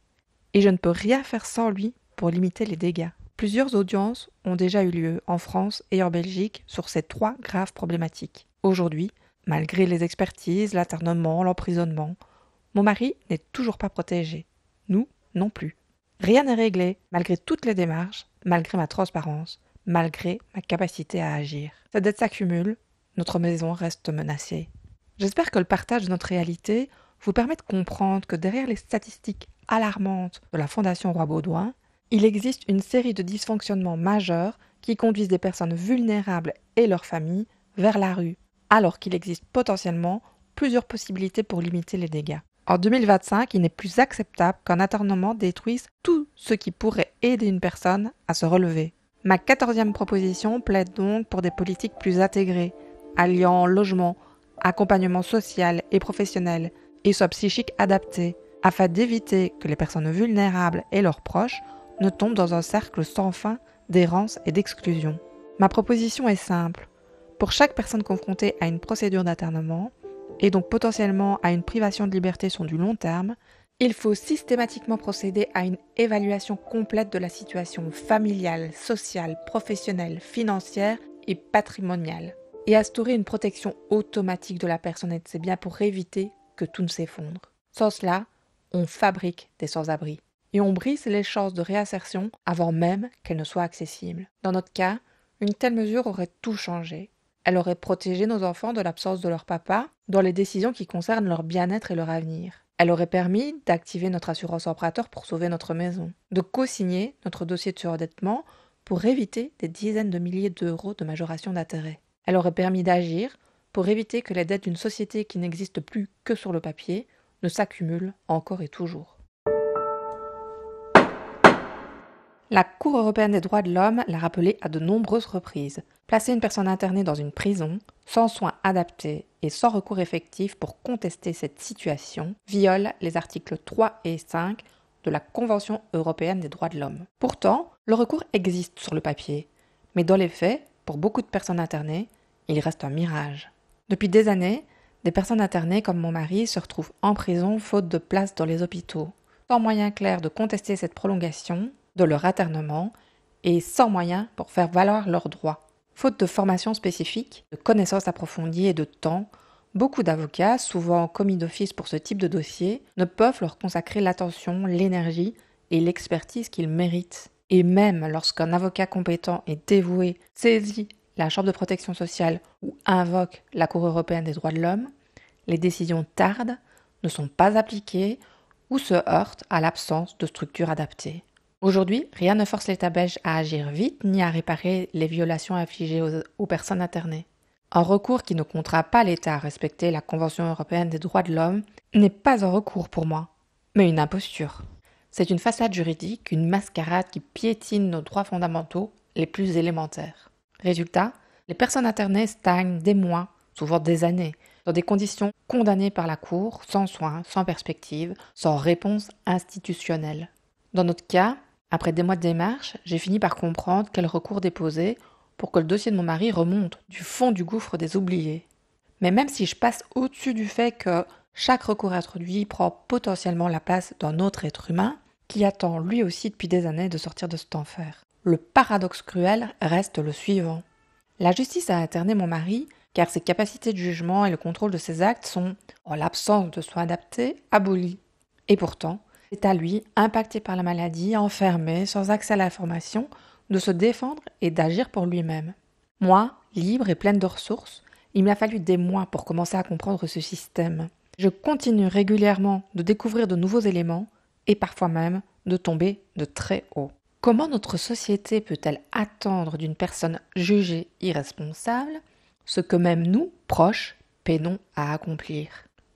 Et je ne peux rien faire sans lui pour limiter les dégâts. Plusieurs audiences ont déjà eu lieu en France et en Belgique sur ces 3 graves problématiques. Aujourd'hui, malgré les expertises, l'aternement, l'emprisonnement, mon mari n'est toujours pas protégé. Nous non plus. Rien n'est réglé, malgré toutes les démarches, malgré ma transparence, malgré ma capacité à agir. Cette dette s'accumule, notre maison reste menacée. J'espère que le partage de notre réalité vous permet de comprendre que derrière les statistiques alarmantes de la Fondation Roi-Baudouin, il existe une série de dysfonctionnements majeurs qui conduisent des personnes vulnérables et leurs familles vers la rue, alors qu'il existe potentiellement plusieurs possibilités pour limiter les dégâts. En 2025, il n'est plus acceptable qu'un aternement détruise tout ce qui pourrait aider une personne à se relever. Ma 14e proposition plaide donc pour des politiques plus intégrées, alliant logement, accompagnement social et professionnel et soins psychiques adaptés, afin d'éviter que les personnes vulnérables et leurs proches ne tombent dans un cercle sans fin d'errance et d'exclusion. Ma proposition est simple. Pour chaque personne confrontée à une procédure d'aternement, et donc potentiellement à une privation de liberté sur du long terme, il faut systématiquement procéder à une évaluation complète de la situation familiale, sociale, professionnelle, financière et patrimoniale, et instaurer une protection automatique de la personne et de ses biens pour éviter que tout ne s'effondre. Sans cela, on fabrique des sans-abri et on brise les chances de réinsertion avant même qu'elles ne soient accessibles. Dans notre cas, une telle mesure aurait tout changé. Elle aurait protégé nos enfants de l'absence de leur papa dans les décisions qui concernent leur bien-être et leur avenir. Elle aurait permis d'activer notre assurance emprunteur pour sauver notre maison, de co-signer notre dossier de surendettement pour éviter des dizaines de milliers d'euros de majoration d'intérêt. Elle aurait permis d'agir pour éviter que les dettes d'une société qui n'existe plus que sur le papier ne s'accumulent encore et toujours. La Cour européenne des droits de l'homme l'a rappelé à de nombreuses reprises. Placer une personne internée dans une prison, sans soins adaptés et sans recours effectif pour contester cette situation, viole les articles 3 et 5 de la Convention européenne des droits de l'homme. Pourtant, le recours existe sur le papier, mais dans les faits, pour beaucoup de personnes internées, il reste un mirage. Depuis des années, des personnes internées comme mon mari se retrouvent en prison faute de place dans les hôpitaux, sans moyen clair de contester cette prolongation de leur internement et sans moyen pour faire valoir leurs droits. Faute de formation spécifique, de connaissances approfondies et de temps, beaucoup d'avocats, souvent commis d'office pour ce type de dossier, ne peuvent leur consacrer l'attention, l'énergie et l'expertise qu'ils méritent. Et même lorsqu'un avocat compétent et dévoué saisit la Chambre de protection sociale ou invoque la Cour européenne des droits de l'homme, les décisions tardent, ne sont pas appliquées ou se heurtent à l'absence de structures adaptées. Aujourd'hui, rien ne force l'État belge à agir vite ni à réparer les violations infligées aux personnes internées. Un recours qui ne contraint pas l'État à respecter la Convention européenne des droits de l'homme n'est pas un recours pour moi, mais une imposture. C'est une façade juridique, une mascarade qui piétine nos droits fondamentaux les plus élémentaires. Résultat, les personnes internées stagnent des mois, souvent des années, dans des conditions condamnées par la Cour, sans soins, sans perspective, sans réponse institutionnelle. Dans notre cas, après des mois de démarche, j'ai fini par comprendre quel recours déposer pour que le dossier de mon mari remonte du fond du gouffre des oubliés. Mais même si je passe au-dessus du fait que chaque recours introduit prend potentiellement la place d'un autre être humain, qui attend lui aussi depuis des années de sortir de cet enfer. Le paradoxe cruel reste le suivant. La justice a interné mon mari car ses capacités de jugement et le contrôle de ses actes sont, en l'absence de soins adaptés, abolis. Et pourtant, c'est à lui, impacté par la maladie, enfermé, sans accès à l'information, de se défendre et d'agir pour lui-même. Moi, libre et pleine de ressources, il m'a fallu des mois pour commencer à comprendre ce système. Je continue régulièrement de découvrir de nouveaux éléments et parfois même de tomber de très haut. Comment notre société peut-elle attendre d'une personne jugée irresponsable ce que même nous, proches, peinons à accomplir?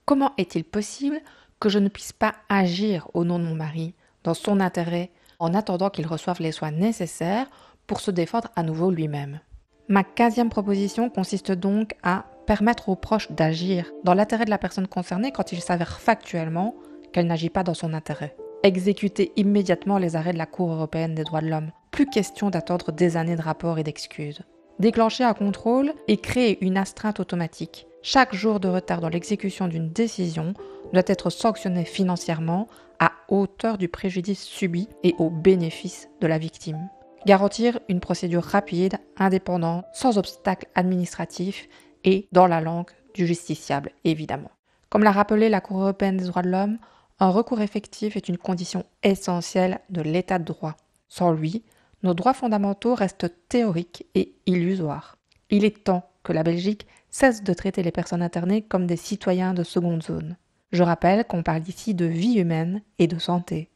Comment est-il possible que je ne puisse pas agir au nom de mon mari, dans son intérêt, en attendant qu'il reçoive les soins nécessaires pour se défendre à nouveau lui-même? Ma 15e proposition consiste donc à permettre aux proches d'agir dans l'intérêt de la personne concernée quand il s'avère factuellement qu'elle n'agit pas dans son intérêt. Exécuter immédiatement les arrêts de la Cour européenne des droits de l'homme. Plus question d'attendre des années de rapports et d'excuses. Déclencher un contrôle et créer une astreinte automatique. Chaque jour de retard dans l'exécution d'une décision doit être sanctionné financièrement à hauteur du préjudice subi et au bénéfice de la victime. Garantir une procédure rapide, indépendante, sans obstacle administratif et dans la langue du justiciable, évidemment. Comme l'a rappelé la Cour européenne des droits de l'homme, un recours effectif est une condition essentielle de l'état de droit. Sans lui, nos droits fondamentaux restent théoriques et illusoires. Il est temps que la Belgique cesse de traiter les personnes internées comme des citoyens de seconde zone. Je rappelle qu'on parle ici de vie humaine et de santé.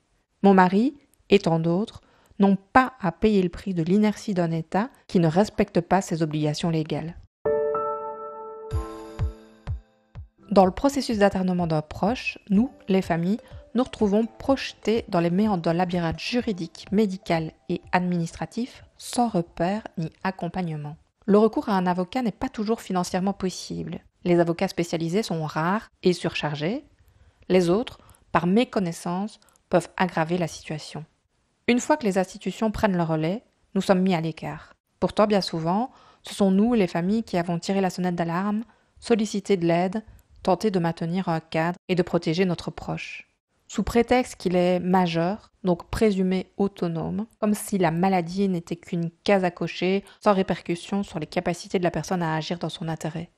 Mon mari, et tant d'autres, n'ont pas à payer le prix de l'inertie d'un État qui ne respecte pas ses obligations légales. Dans le processus d'internement d'un proche, nous, les familles, nous retrouvons projetés dans les méandres d'un labyrinthe juridique, médical et administratif, sans repère ni accompagnement. Le recours à un avocat n'est pas toujours financièrement possible. Les avocats spécialisés sont rares et surchargés. Les autres, par méconnaissance, peuvent aggraver la situation. Une fois que les institutions prennent le relais, nous sommes mis à l'écart. Pourtant, bien souvent, ce sont nous, les familles, qui avons tiré la sonnette d'alarme, sollicité de l'aide, tenté de maintenir un cadre et de protéger notre proche. Sous prétexte qu'il est majeur, donc présumé autonome, comme si la maladie n'était qu'une case à cocher, sans répercussion sur les capacités de la personne à agir dans son intérêt.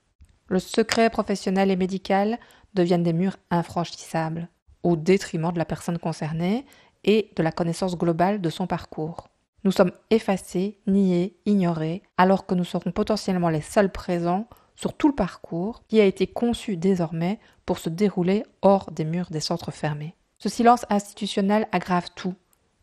Le secret professionnel et médical deviennent des murs infranchissables, au détriment de la personne concernée et de la connaissance globale de son parcours. Nous sommes effacés, niés, ignorés, alors que nous serons potentiellement les seuls présents sur tout le parcours qui a été conçu désormais pour se dérouler hors des murs des centres fermés. Ce silence institutionnel aggrave tout.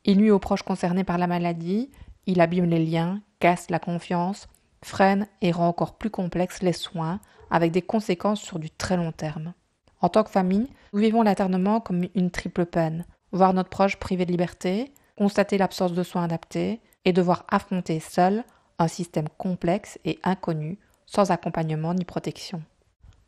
Il nuit aux proches concernés par la maladie, il abîme les liens, casse la confiance, freine et rend encore plus complexes les soins, avec des conséquences sur du très long terme. En tant que famille, nous vivons l'internement comme une triple peine. Voir notre proche privé de liberté, constater l'absence de soins adaptés et devoir affronter seul un système complexe et inconnu, sans accompagnement ni protection.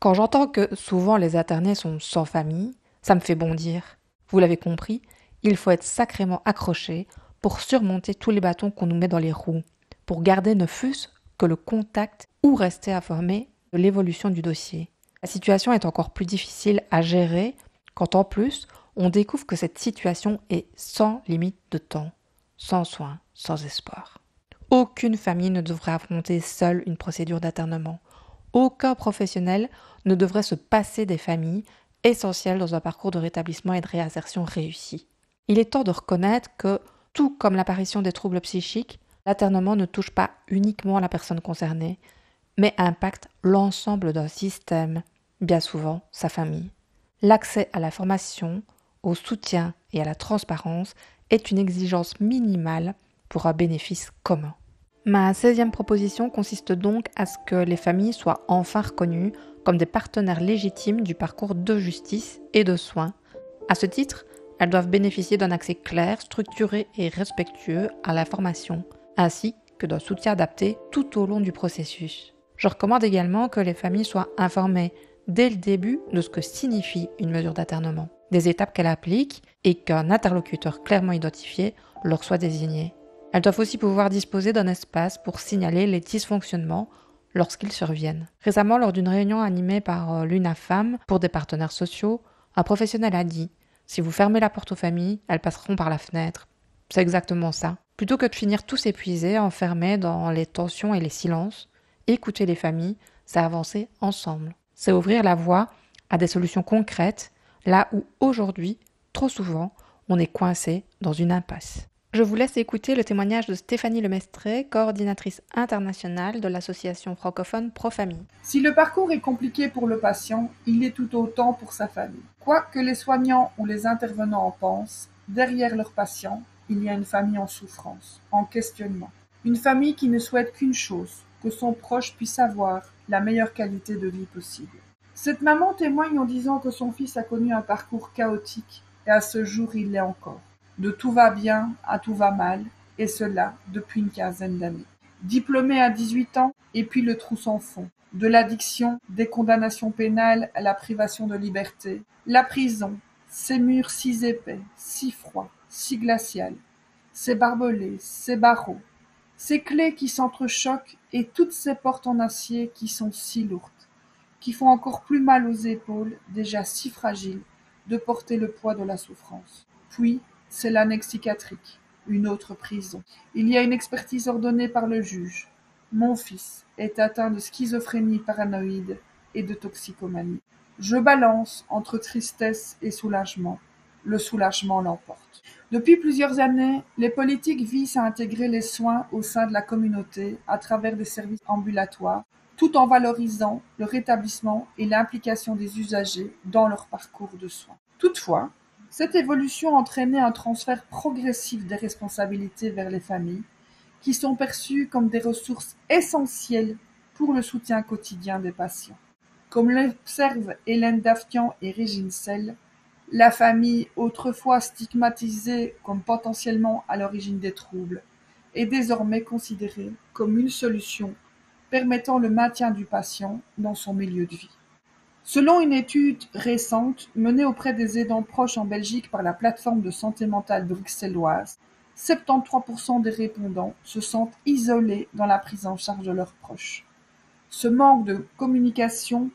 Quand j'entends que souvent les internés sont sans famille, ça me fait bondir. Vous l'avez compris, il faut être sacrément accroché pour surmonter tous les bâtons qu'on nous met dans les roues, pour garder ne fût-ce que le contact ou rester informé de l'évolution du dossier. La situation est encore plus difficile à gérer quand en plus on découvre que cette situation est sans limite de temps, sans soins, sans espoir. Aucune famille ne devrait affronter seule une procédure d'internement. Aucun professionnel ne devrait se passer des familles essentielles dans un parcours de rétablissement et de réinsertion réussi. Il est temps de reconnaître que, tout comme l'apparition des troubles psychiques, l'internement ne touche pas uniquement la personne concernée, mais impacte l'ensemble d'un système, bien souvent sa famille. L'accès à la formation, au soutien et à la transparence est une exigence minimale pour un bénéfice commun. Ma 16e proposition consiste donc à ce que les familles soient enfin reconnues comme des partenaires légitimes du parcours de justice et de soins. À ce titre, elles doivent bénéficier d'un accès clair, structuré et respectueux à l'information, ainsi que d'un soutien adapté tout au long du processus. Je recommande également que les familles soient informées dès le début de ce que signifie une mesure d'internement, des étapes qu'elle applique et qu'un interlocuteur clairement identifié leur soit désigné. Elles doivent aussi pouvoir disposer d'un espace pour signaler les dysfonctionnements lorsqu'ils surviennent. Récemment, lors d'une réunion animée par l'UNAFAM pour des partenaires sociaux, un professionnel a dit « Si vous fermez la porte aux familles, elles passeront par la fenêtre ». C'est exactement ça. Plutôt que de finir tous épuisés, enfermés dans les tensions et les silences, écouter les familles, c'est avancer ensemble. C'est ouvrir la voie à des solutions concrètes, là où aujourd'hui, trop souvent, on est coincé dans une impasse. Je vous laisse écouter le témoignage de Stéphanie Lemestré, coordinatrice internationale de l'association francophone Pro-Famille. Si le parcours est compliqué pour le patient, il l'est tout autant pour sa famille. Quoi que les soignants ou les intervenants en pensent, derrière leur patient, il y a une famille en souffrance, en questionnement. Une famille qui ne souhaite qu'une chose, que son proche puisse avoir la meilleure qualité de vie possible. Cette maman témoigne en disant que son fils a connu un parcours chaotique et à ce jour il l'est encore. De tout va bien à tout va mal, et cela depuis une quinzaine d'années. Diplômé à 18 ans, et puis le trou sans fond. De l'addiction, des condamnations pénales à la privation de liberté, la prison, ces murs si épais, si froids, si glaciales, ces barbelés, ces barreaux, ces clés qui s'entrechoquent et toutes ces portes en acier qui sont si lourdes, qui font encore plus mal aux épaules, déjà si fragiles, de porter le poids de la souffrance. Puis, c'est l'annexe psychiatrique, une autre prison. Il y a une expertise ordonnée par le juge. Mon fils est atteint de schizophrénie paranoïde et de toxicomanie. Je balance entre tristesse et soulagement. Le soulagement l'emporte. Depuis plusieurs années, les politiques visent à intégrer les soins au sein de la communauté à travers des services ambulatoires, tout en valorisant le rétablissement et l'implication des usagers dans leur parcours de soins. Toutefois, cette évolution a entraîné un transfert progressif des responsabilités vers les familles, qui sont perçues comme des ressources essentielles pour le soutien quotidien des patients. Comme l'observent Hélène Daftian et Régine Selle, la famille, autrefois stigmatisée comme potentiellement à l'origine des troubles, est désormais considérée comme une solution permettant le maintien du patient dans son milieu de vie. Selon une étude récente menée auprès des aidants proches en Belgique par la plateforme de santé mentale bruxelloise, 73% des répondants se sentent isolés dans la prise en charge de leurs proches. Ce manque de communication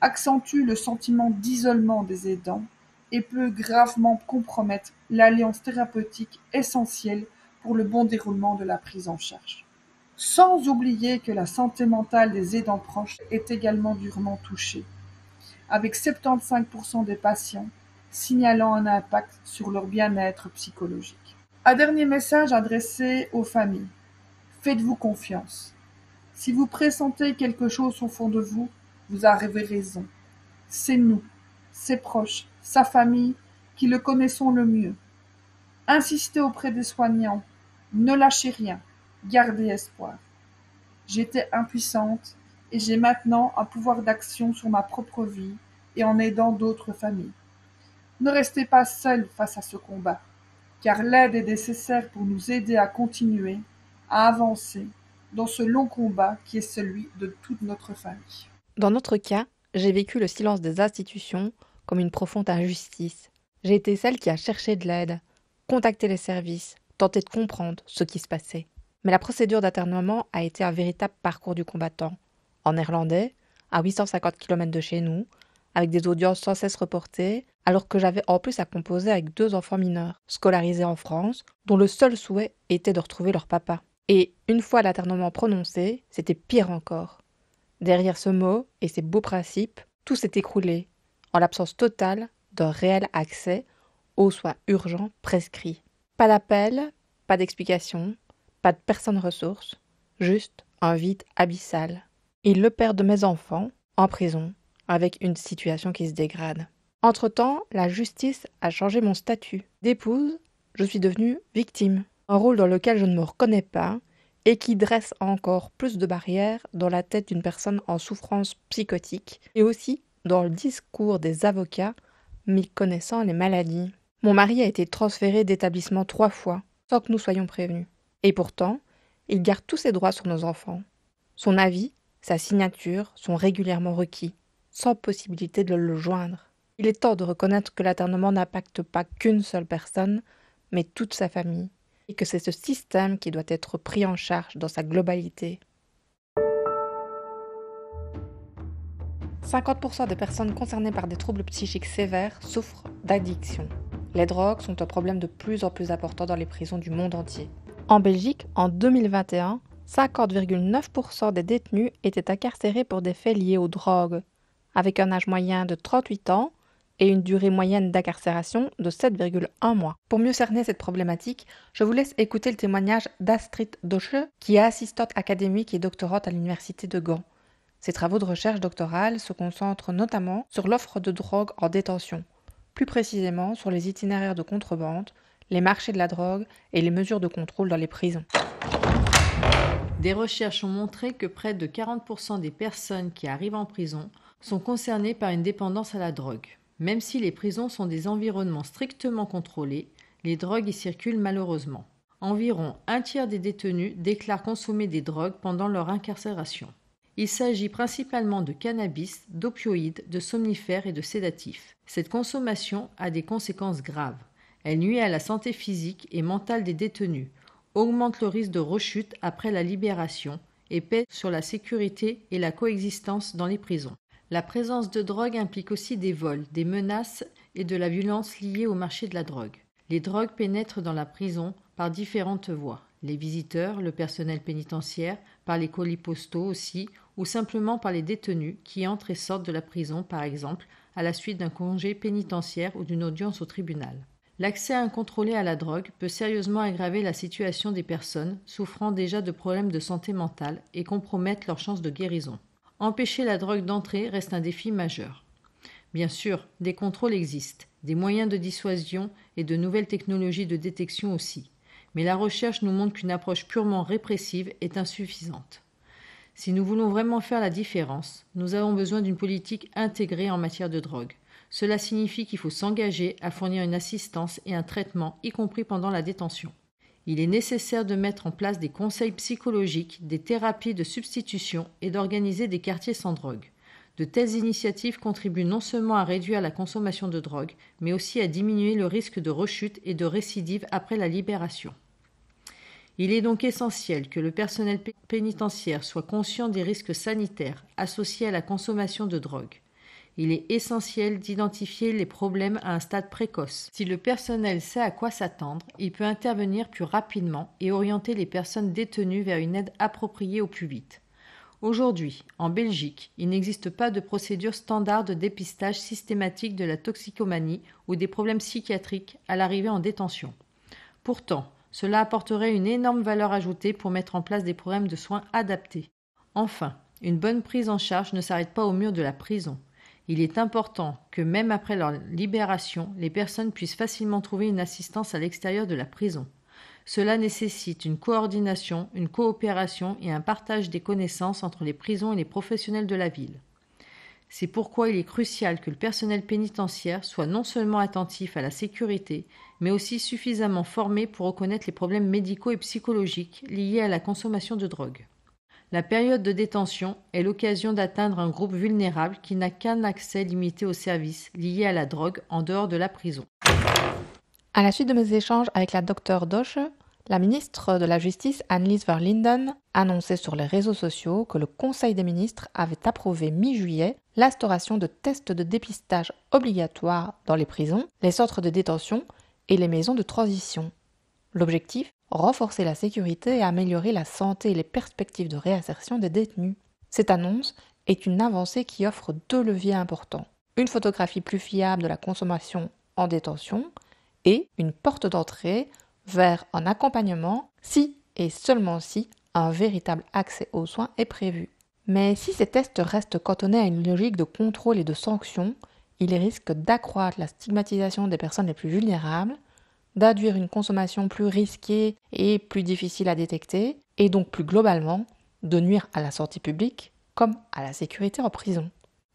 accentue le sentiment d'isolement des aidants et peut gravement compromettre l'alliance thérapeutique essentielle pour le bon déroulement de la prise en charge. Sans oublier que la santé mentale des aidants proches est également durement touchée, avec 75% des patients signalant un impact sur leur bien-être psychologique. Un dernier message adressé aux familles. Faites-vous confiance. Si vous pressentez quelque chose au fond de vous, vous avez raison. C'est nous, ses proches, sa famille, qui le connaissons le mieux. Insistez auprès des soignants. Ne lâchez rien. Gardez espoir. J'étais impuissante et j'ai maintenant un pouvoir d'action sur ma propre vie et en aidant d'autres familles. Ne restez pas seuls face à ce combat, car l'aide est nécessaire pour nous aider à continuer, à avancer dans ce long combat qui est celui de toute notre famille. Dans notre cas, j'ai vécu le silence des institutions comme une profonde injustice. J'ai été celle qui a cherché de l'aide, contacté les services, tenté de comprendre ce qui se passait. Mais la procédure d'internement a été un véritable parcours du combattant. En néerlandais, à 850 km de chez nous, avec des audiences sans cesse reportées, alors que j'avais en plus à composer avec 2 enfants mineurs, scolarisés en France, dont le seul souhait était de retrouver leur papa. Et une fois l'internement prononcé, c'était pire encore. Derrière ce mot et ses beaux principes, tout s'est écroulé, en l'absence totale d'un réel accès aux soins urgents prescrits. Pas d'appel, pas d'explication, pas de personne ressource, juste un vide abyssal. Et le père de mes enfants, en prison, avec une situation qui se dégrade. Entre-temps, la justice a changé mon statut d'épouse je suis devenue victime. Un rôle dans lequel je ne me reconnais pas et qui dresse encore plus de barrières dans la tête d'une personne en souffrance psychotique et aussi dans le discours des avocats méconnaissant les maladies. Mon mari a été transféré d'établissement 3 fois sans que nous soyons prévenus. Et pourtant, il garde tous ses droits sur nos enfants. Son avis, sa signature sont régulièrement requis, sans possibilité de le joindre. Il est temps de reconnaître que l'internement n'impacte pas qu'une seule personne, mais toute sa famille, et que c'est ce système qui doit être pris en charge dans sa globalité. 50% des personnes concernées par des troubles psychiques sévères souffrent d'addiction. Les drogues sont un problème de plus en plus important dans les prisons du monde entier. En Belgique, en 2021, 50,9% des détenus étaient incarcérés pour des faits liés aux drogues, avec un âge moyen de 38 ans et une durée moyenne d'incarcération de 7,1 mois. Pour mieux cerner cette problématique, je vous laisse écouter le témoignage d'Astrid Doche, qui est assistante académique et doctorante à l'université de Gand. Ses travaux de recherche doctorale se concentrent notamment sur l'offre de drogue en détention, plus précisément sur les itinéraires de contrebande, les marchés de la drogue et les mesures de contrôle dans les prisons. Des recherches ont montré que près de 40% des personnes qui arrivent en prison sont concernées par une dépendance à la drogue. Même si les prisons sont des environnements strictement contrôlés, les drogues y circulent malheureusement. Environ un tiers des détenus déclarent consommer des drogues pendant leur incarcération. Il s'agit principalement de cannabis, d'opioïdes, de somnifères et de sédatifs. Cette consommation a des conséquences graves. Elle nuit à la santé physique et mentale des détenus, augmente le risque de rechute après la libération et pèse sur la sécurité et la coexistence dans les prisons. La présence de drogue implique aussi des vols, des menaces et de la violence liée au marché de la drogue. Les drogues pénètrent dans la prison par différentes voies. Les visiteurs, le personnel pénitentiaire, par les colis postaux aussi, ou simplement par les détenus qui entrent et sortent de la prison, par exemple, à la suite d'un congé pénitentiaire ou d'une audience au tribunal. L'accès incontrôlé à la drogue peut sérieusement aggraver la situation des personnes souffrant déjà de problèmes de santé mentale et compromettre leurs chances de guérison. Empêcher la drogue d'entrer reste un défi majeur. Bien sûr, des contrôles existent, des moyens de dissuasion et de nouvelles technologies de détection aussi. Mais la recherche nous montre qu'une approche purement répressive est insuffisante. Si nous voulons vraiment faire la différence, nous avons besoin d'une politique intégrée en matière de drogue. Cela signifie qu'il faut s'engager à fournir une assistance et un traitement, y compris pendant la détention. Il est nécessaire de mettre en place des conseils psychologiques, des thérapies de substitution et d'organiser des quartiers sans drogue. De telles initiatives contribuent non seulement à réduire la consommation de drogue, mais aussi à diminuer le risque de rechute et de récidive après la libération. Il est donc essentiel que le personnel pénitentiaire soit conscient des risques sanitaires associés à la consommation de drogue. Il est essentiel d'identifier les problèmes à un stade précoce. Si le personnel sait à quoi s'attendre, il peut intervenir plus rapidement et orienter les personnes détenues vers une aide appropriée au plus vite. Aujourd'hui, en Belgique, il n'existe pas de procédure standard de dépistage systématique de la toxicomanie ou des problèmes psychiatriques à l'arrivée en détention. Pourtant, cela apporterait une énorme valeur ajoutée pour mettre en place des programmes de soins adaptés. Enfin, une bonne prise en charge ne s'arrête pas au mur de la prison. Il est important que même après leur libération, les personnes puissent facilement trouver une assistance à l'extérieur de la prison. Cela nécessite une coordination, une coopération et un partage des connaissances entre les prisons et les professionnels de la ville. C'est pourquoi il est crucial que le personnel pénitentiaire soit non seulement attentif à la sécurité, mais aussi suffisamment formé pour reconnaître les problèmes médicaux et psychologiques liés à la consommation de drogue. La période de détention est l'occasion d'atteindre un groupe vulnérable qui n'a qu'un accès limité aux services liés à la drogue en dehors de la prison. À la suite de mes échanges avec la Dr Doche, la ministre de la Justice Annelies Verlinden annonçait sur les réseaux sociaux que le Conseil des ministres avait approuvé mi-juillet l'instauration de tests de dépistage obligatoires dans les prisons, les centres de détention et les maisons de transition. L'objectif, renforcer la sécurité et améliorer la santé et les perspectives de réinsertion des détenus. Cette annonce est une avancée qui offre 2 leviers importants. Une photographie plus fiable de la consommation en détention et une porte d'entrée vers un accompagnement si et seulement si un véritable accès aux soins est prévu. Mais si ces tests restent cantonnés à une logique de contrôle et de sanction, ils risquent d'accroître la stigmatisation des personnes les plus vulnérables, d'induire une consommation plus risquée et plus difficile à détecter, et donc plus globalement, de nuire à la santé publique comme à la sécurité en prison.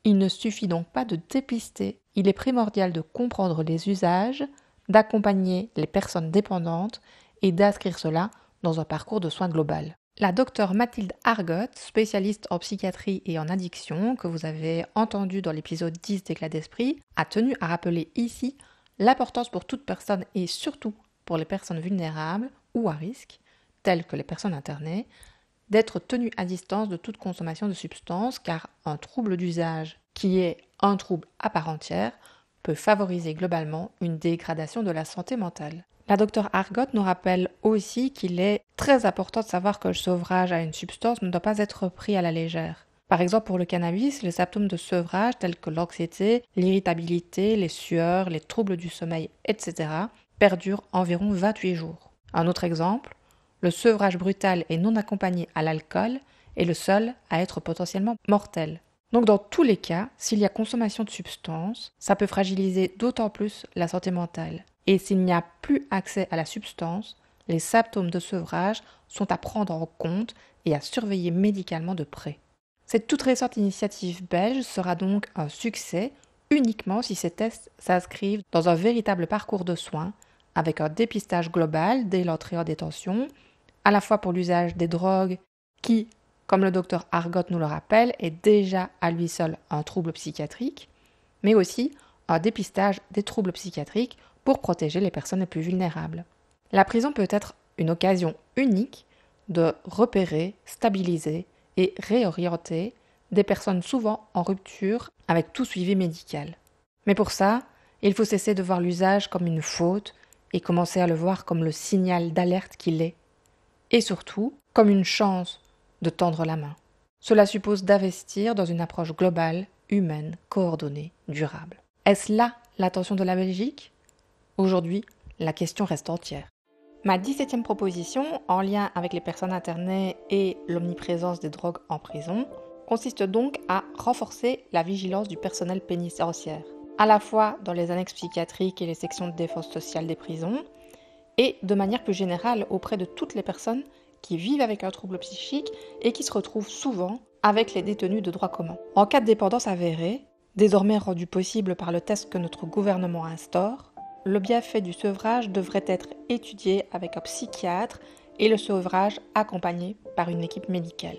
Il ne suffit donc pas de dépister, il est primordial de comprendre les usages, d'accompagner les personnes dépendantes et d'inscrire cela dans un parcours de soins global. La docteure Mathilde Argot, spécialiste en psychiatrie et en addiction, que vous avez entendu dans l'épisode 10 d'Éclat d'esprit, a tenu à rappeler ici l'importance pour toute personne et surtout pour les personnes vulnérables ou à risque, telles que les personnes internées, d'être tenues à distance de toute consommation de substances car un trouble d'usage, qui est un trouble à part entière, peut favoriser globalement une dégradation de la santé mentale. La docteure Argot nous rappelle aussi qu'il est très important de savoir que le sevrage à une substance ne doit pas être pris à la légère. Par exemple, pour le cannabis, les symptômes de sevrage tels que l'anxiété, l'irritabilité, les sueurs, les troubles du sommeil, etc. perdurent environ 28 jours. Un autre exemple, le sevrage brutal et non accompagné à l'alcool est le seul à être potentiellement mortel. Donc dans tous les cas, s'il y a consommation de substances, ça peut fragiliser d'autant plus la santé mentale. Et s'il n'y a plus accès à la substance, les symptômes de sevrage sont à prendre en compte et à surveiller médicalement de près. Cette toute récente initiative belge sera donc un succès uniquement si ces tests s'inscrivent dans un véritable parcours de soins avec un dépistage global dès l'entrée en détention, à la fois pour l'usage des drogues qui, comme le docteur Argot nous le rappelle, est déjà à lui seul un trouble psychiatrique, mais aussi un dépistage des troubles psychiatriques pour protéger les personnes les plus vulnérables. La prison peut être une occasion unique de repérer, stabiliser et réorienter des personnes souvent en rupture avec tout suivi médical. Mais pour ça, il faut cesser de voir l'usage comme une faute et commencer à le voir comme le signal d'alerte qu'il est, et surtout comme une chance de tendre la main. Cela suppose d'investir dans une approche globale, humaine, coordonnée, durable. Est-ce là l'attention de la Belgique ? Aujourd'hui, la question reste entière. Ma 17e proposition, en lien avec les personnes internées et l'omniprésence des drogues en prison, consiste donc à renforcer la vigilance du personnel pénitentiaire, à la fois dans les annexes psychiatriques et les sections de défense sociale des prisons, et de manière plus générale auprès de toutes les personnes qui vivent avec un trouble psychique et qui se retrouvent souvent avec les détenus de droit commun. En cas de dépendance avérée, désormais rendu possible par le test que notre gouvernement instaure, le bienfait du sevrage devrait être étudié avec un psychiatre et le sevrage accompagné par une équipe médicale.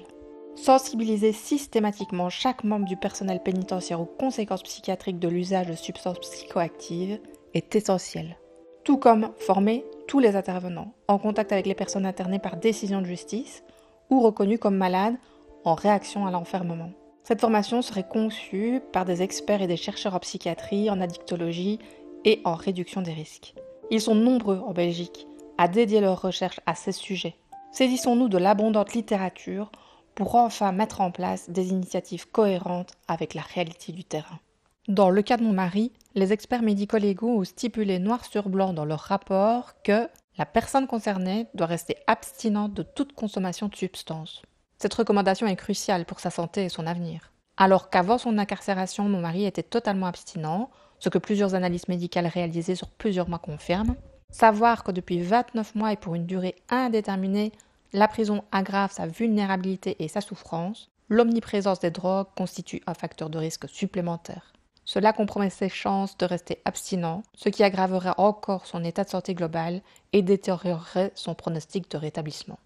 Sensibiliser systématiquement chaque membre du personnel pénitentiaire aux conséquences psychiatriques de l'usage de substances psychoactives est essentiel. Tout comme former tous les intervenants en contact avec les personnes internées par décision de justice ou reconnues comme malades en réaction à l'enfermement. Cette formation serait conçue par des experts et des chercheurs en psychiatrie, en addictologie et en réduction des risques. Ils sont nombreux en Belgique à dédier leurs recherches à ces sujets. Saisissons-nous de l'abondante littérature pour enfin mettre en place des initiatives cohérentes avec la réalité du terrain. Dans le cas de mon mari, les experts médico-légaux ont stipulé noir sur blanc dans leur rapport que la personne concernée doit rester abstinente de toute consommation de substances. Cette recommandation est cruciale pour sa santé et son avenir. Alors qu'avant son incarcération, mon mari était totalement abstinent, ce que plusieurs analyses médicales réalisées sur plusieurs mois confirment, savoir que depuis 29 mois et pour une durée indéterminée, la prison aggrave sa vulnérabilité et sa souffrance, l'omniprésence des drogues constitue un facteur de risque supplémentaire. Cela compromet ses chances de rester abstinent, ce qui aggraverait encore son état de santé global et détériorerait son pronostic de rétablissement.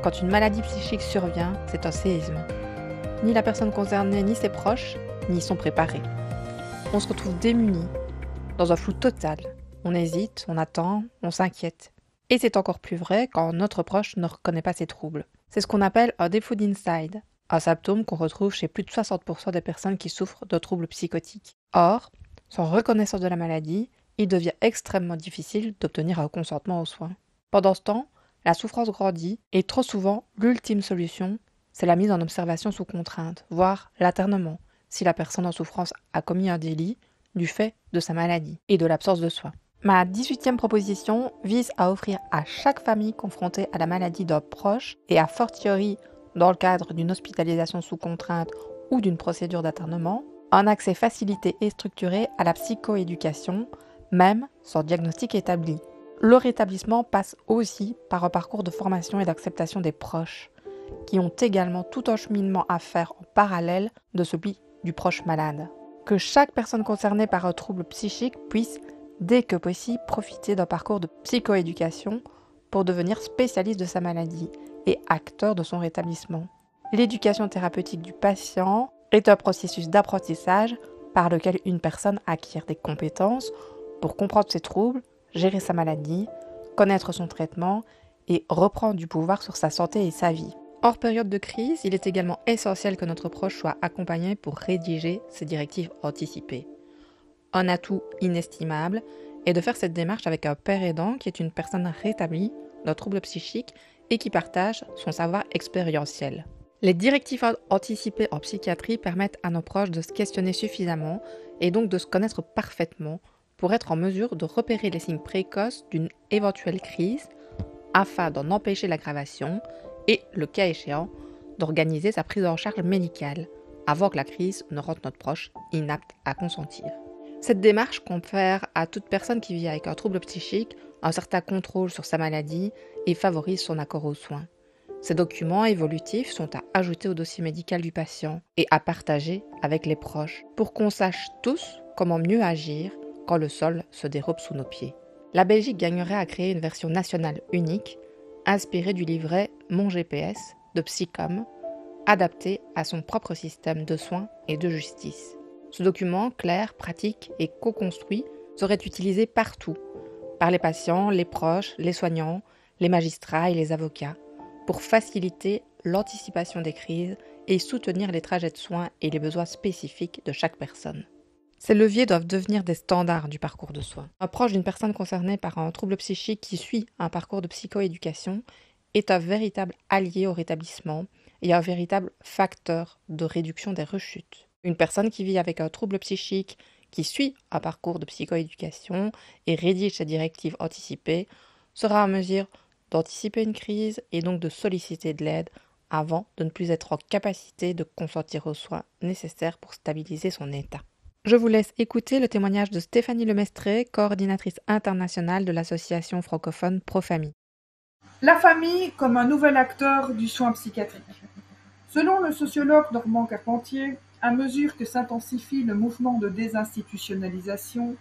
Quand une maladie psychique survient, c'est un séisme. Ni la personne concernée, ni ses proches, n'y sont préparés. On se retrouve démunis, dans un flou total. On hésite, on attend, on s'inquiète. Et c'est encore plus vrai quand notre proche ne reconnaît pas ses troubles. C'est ce qu'on appelle un défaut d'insight, un symptôme qu'on retrouve chez plus de 60% des personnes qui souffrent de troubles psychotiques. Or, sans reconnaissance de la maladie, il devient extrêmement difficile d'obtenir un consentement aux soins. Pendant ce temps, la souffrance grandit et trop souvent, l'ultime solution, c'est la mise en observation sous contrainte, voire l'internement, si la personne en souffrance a commis un délit du fait de sa maladie et de l'absence de soins. Ma 18e proposition vise à offrir à chaque famille confrontée à la maladie d'un proche et a fortiori dans le cadre d'une hospitalisation sous contrainte ou d'une procédure d'internement, un accès facilité et structuré à la psychoéducation, même sans diagnostic établi. Le rétablissement passe aussi par un parcours de formation et d'acceptation des proches, qui ont également tout un cheminement à faire en parallèle de celui du proche malade. Que chaque personne concernée par un trouble psychique puisse, dès que possible, profiter d'un parcours de psychoéducation pour devenir spécialiste de sa maladie et acteur de son rétablissement. L'éducation thérapeutique du patient est un processus d'apprentissage par lequel une personne acquiert des compétences pour comprendre ses troubles, gérer sa maladie, connaître son traitement et reprendre du pouvoir sur sa santé et sa vie. Hors période de crise, il est également essentiel que notre proche soit accompagné pour rédiger ses directives anticipées. Un atout inestimable est de faire cette démarche avec un père aidant qui est une personne rétablie d'un trouble psychique et qui partage son savoir expérientiel. Les directives anticipées en psychiatrie permettent à nos proches de se questionner suffisamment et donc de se connaître parfaitement pour être en mesure de repérer les signes précoces d'une éventuelle crise afin d'en empêcher l'aggravation et, le cas échéant, d'organiser sa prise en charge médicale avant que la crise ne rende notre proche inapte à consentir. Cette démarche confère à toute personne qui vit avec un trouble psychique un certain contrôle sur sa maladie et favorise son accord aux soins. Ces documents évolutifs sont à ajouter au dossier médical du patient et à partager avec les proches pour qu'on sache tous comment mieux agir quand le sol se dérobe sous nos pieds. La Belgique gagnerait à créer une version nationale unique, inspirée du livret Mon GPS de Psycom, adapté à son propre système de soins et de justice. Ce document, clair, pratique et co-construit, serait utilisé partout, par les patients, les proches, les soignants, les magistrats et les avocats, pour faciliter l'anticipation des crises et soutenir les trajets de soins et les besoins spécifiques de chaque personne. Ces leviers doivent devenir des standards du parcours de soins. Un proche d'une personne concernée par un trouble psychique qui suit un parcours de psychoéducation est un véritable allié au rétablissement et un véritable facteur de réduction des rechutes. Une personne qui vit avec un trouble psychique, qui suit un parcours de psychoéducation et rédige ses directives anticipées, sera en mesure d'anticiper une crise et donc de solliciter de l'aide avant de ne plus être en capacité de consentir aux soins nécessaires pour stabiliser son état. Je vous laisse écouter le témoignage de Stéphanie Lemestré, coordinatrice internationale de l'association francophone Profamille. La famille comme un nouvel acteur du soin psychiatrique. Selon le sociologue Normand Carpentier, à mesure que s'intensifie le mouvement de désinstitutionnalisation,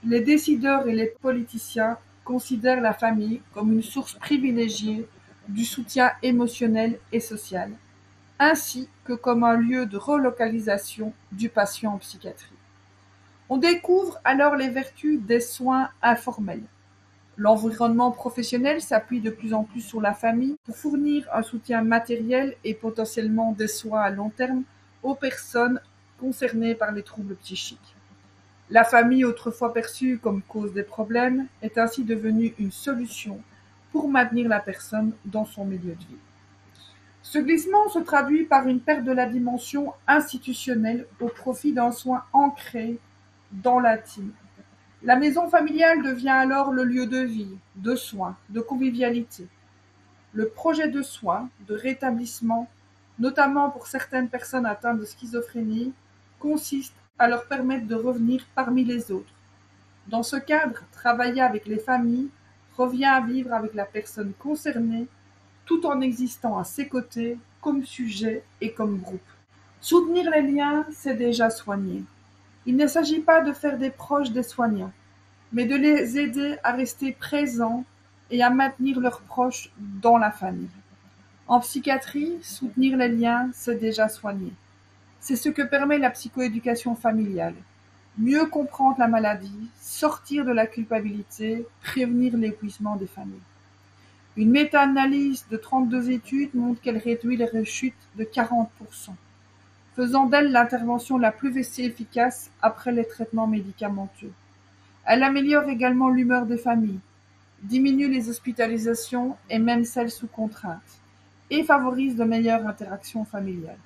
les décideurs et les politiciens considèrent la famille comme une source privilégiée du soutien émotionnel et social, ainsi que comme un lieu de relocalisation du patient en psychiatrie. On découvre alors les vertus des soins informels. L'environnement professionnel s'appuie de plus en plus sur la famille pour fournir un soutien matériel et potentiellement des soins à long terme aux personnes concernées par les troubles psychiques. La famille, autrefois perçue comme cause des problèmes, est ainsi devenue une solution pour maintenir la personne dans son milieu de vie. Ce glissement se traduit par une perte de la dimension institutionnelle au profit d'un soin ancré dans l'intime. La maison familiale devient alors le lieu de vie, de soins, de convivialité. Le projet de soins, de rétablissement, notamment pour certaines personnes atteintes de schizophrénie, consiste à leur permettre de revenir parmi les autres. Dans ce cadre, travailler avec les familles revient à vivre avec la personne concernée, tout en existant à ses côtés comme sujet et comme groupe. Soutenir les liens, c'est déjà soigner. Il ne s'agit pas de faire des proches des soignants, mais de les aider à rester présents et à maintenir leurs proches dans la famille. En psychiatrie, soutenir les liens, c'est déjà soigner. C'est ce que permet la psychoéducation familiale. Mieux comprendre la maladie, sortir de la culpabilité, prévenir l'épuisement des familles. Une méta-analyse de 32 études montre qu'elle réduit les rechutes de 40%, faisant d'elle l'intervention la plus efficace après les traitements médicamenteux. Elle améliore également l'humeur des familles, diminue les hospitalisations et même celles sous contrainte, et favorise de meilleures interactions familiales.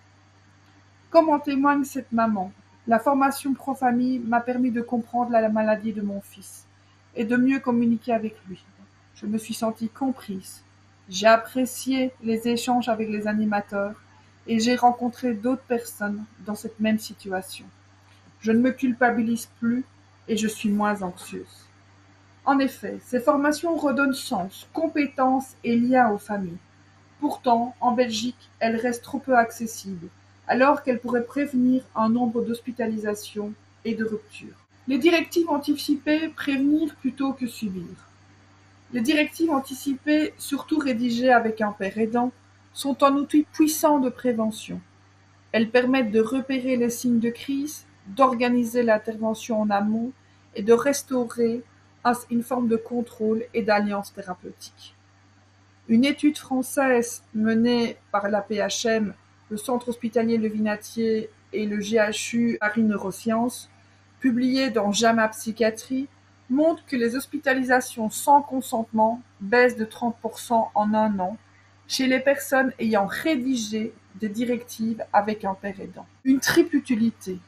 Comme en témoigne cette maman, la formation Profamille m'a permis de comprendre la maladie de mon fils et de mieux communiquer avec lui. Je me suis sentie comprise. J'ai apprécié les échanges avec les animateurs et j'ai rencontré d'autres personnes dans cette même situation. Je ne me culpabilise plus et je suis moins anxieuse. En effet, ces formations redonnent sens, compétences et liens aux familles. Pourtant, en Belgique, elles restent trop peu accessibles, alors qu'elles pourraient prévenir un nombre d'hospitalisations et de ruptures. Les directives anticipées, prévenir plutôt que subir. Les directives anticipées, surtout rédigées avec un père aidant, sont un outil puissant de prévention. Elles permettent de repérer les signes de crise, d'organiser l'intervention en amont et de restaurer une forme de contrôle et d'alliance thérapeutique. Une étude française menée par la PHM, le Centre hospitalier Le Vinatier et le GHU Paris Neurosciences, publiée dans JAMA Psychiatrie, montre que les hospitalisations sans consentement baissent de 30% en un an chez les personnes ayant rédigé des directives avec un père aidant. Une triple utilité,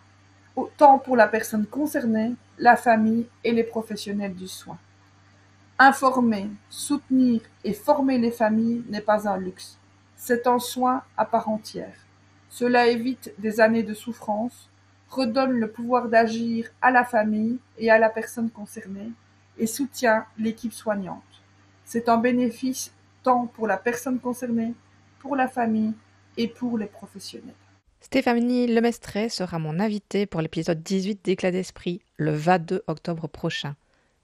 autant pour la personne concernée, la famille et les professionnels du soin. Informer, soutenir et former les familles n'est pas un luxe, c'est un soin à part entière. Cela évite des années de souffrance, redonne le pouvoir d'agir à la famille et à la personne concernée et soutient l'équipe soignante. C'est un bénéfice tant pour la personne concernée, pour la famille et pour les professionnels. Stéphanie Lemestré sera mon invitée pour l'épisode 18 d'Éclat d'esprit, le 22 octobre prochain.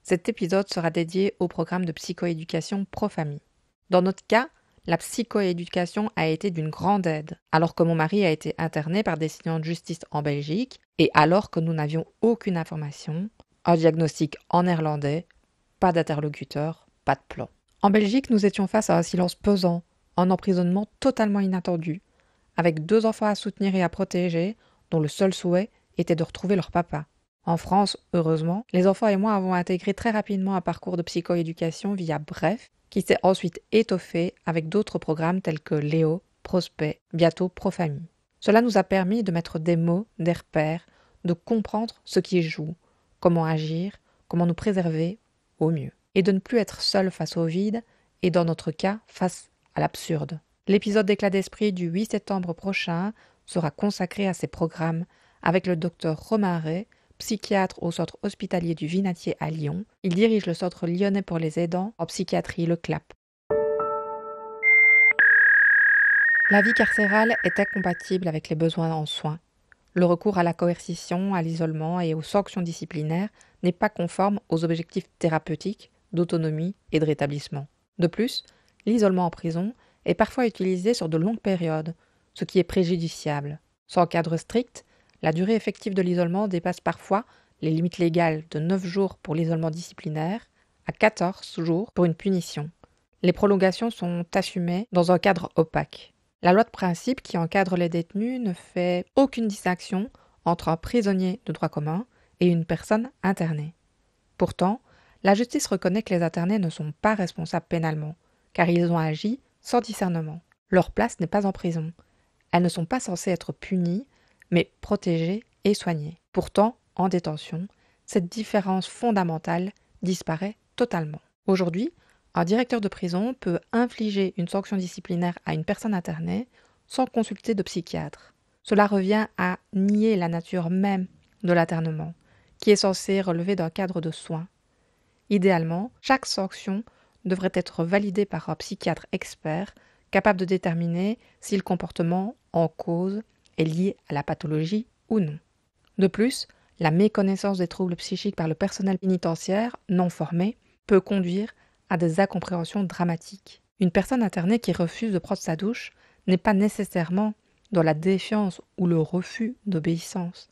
Cet épisode sera dédié au programme de psychoéducation pro-famille. Dans notre cas, la psychoéducation a été d'une grande aide, alors que mon mari a été interné par décision de justice en Belgique et alors que nous n'avions aucune information, un diagnostic en néerlandais, pas d'interlocuteur, pas de plan. En Belgique, nous étions face à un silence pesant, un emprisonnement totalement inattendu, avec 2 enfants à soutenir et à protéger, dont le seul souhait était de retrouver leur papa. En France, heureusement, les enfants et moi avons intégré très rapidement un parcours de psychoéducation via Bref, qui s'est ensuite étoffé avec d'autres programmes tels que Léo, Prospect, bientôt Pro-Famille. Cela nous a permis de mettre des mots, des repères, de comprendre ce qui joue, comment agir, comment nous préserver au mieux, et de ne plus être seul face au vide, et dans notre cas, face à l'absurde. L'épisode d'Éclat d'esprit du 8 septembre prochain sera consacré à ces programmes avec le docteur Romain Ray, psychiatre au centre hospitalier du Vinatier à Lyon. Il dirige le centre lyonnais pour les aidants en psychiatrie, le CLAP. La vie carcérale est incompatible avec les besoins en soins. Le recours à la coercition, à l'isolement et aux sanctions disciplinaires n'est pas conforme aux objectifs thérapeutiques, d'autonomie et de rétablissement. De plus, l'isolement en prison est parfois utilisé sur de longues périodes, ce qui est préjudiciable. Sans cadre strict, la durée effective de l'isolement dépasse parfois les limites légales de 9 jours pour l'isolement disciplinaire à 14 jours pour une punition. Les prolongations sont assumées dans un cadre opaque. La loi de principe qui encadre les détenus ne fait aucune distinction entre un prisonnier de droit commun et une personne internée. Pourtant, la justice reconnaît que les internés ne sont pas responsables pénalement, car ils ont agi sans discernement. Leur place n'est pas en prison. Elles ne sont pas censées être punies, mais protégées et soignées. Pourtant, en détention, cette différence fondamentale disparaît totalement. Aujourd'hui, un directeur de prison peut infliger une sanction disciplinaire à une personne internée sans consulter de psychiatre. Cela revient à nier la nature même de l'internement, qui est censé relever d'un cadre de soins. Idéalement, chaque sanction devrait être validée par un psychiatre expert capable de déterminer si le comportement en cause est lié à la pathologie ou non. De plus, la méconnaissance des troubles psychiques par le personnel pénitentiaire non formé peut conduire à des incompréhensions dramatiques. Une personne internée qui refuse de prendre sa douche n'est pas nécessairement dans la défiance ou le refus d'obéissance.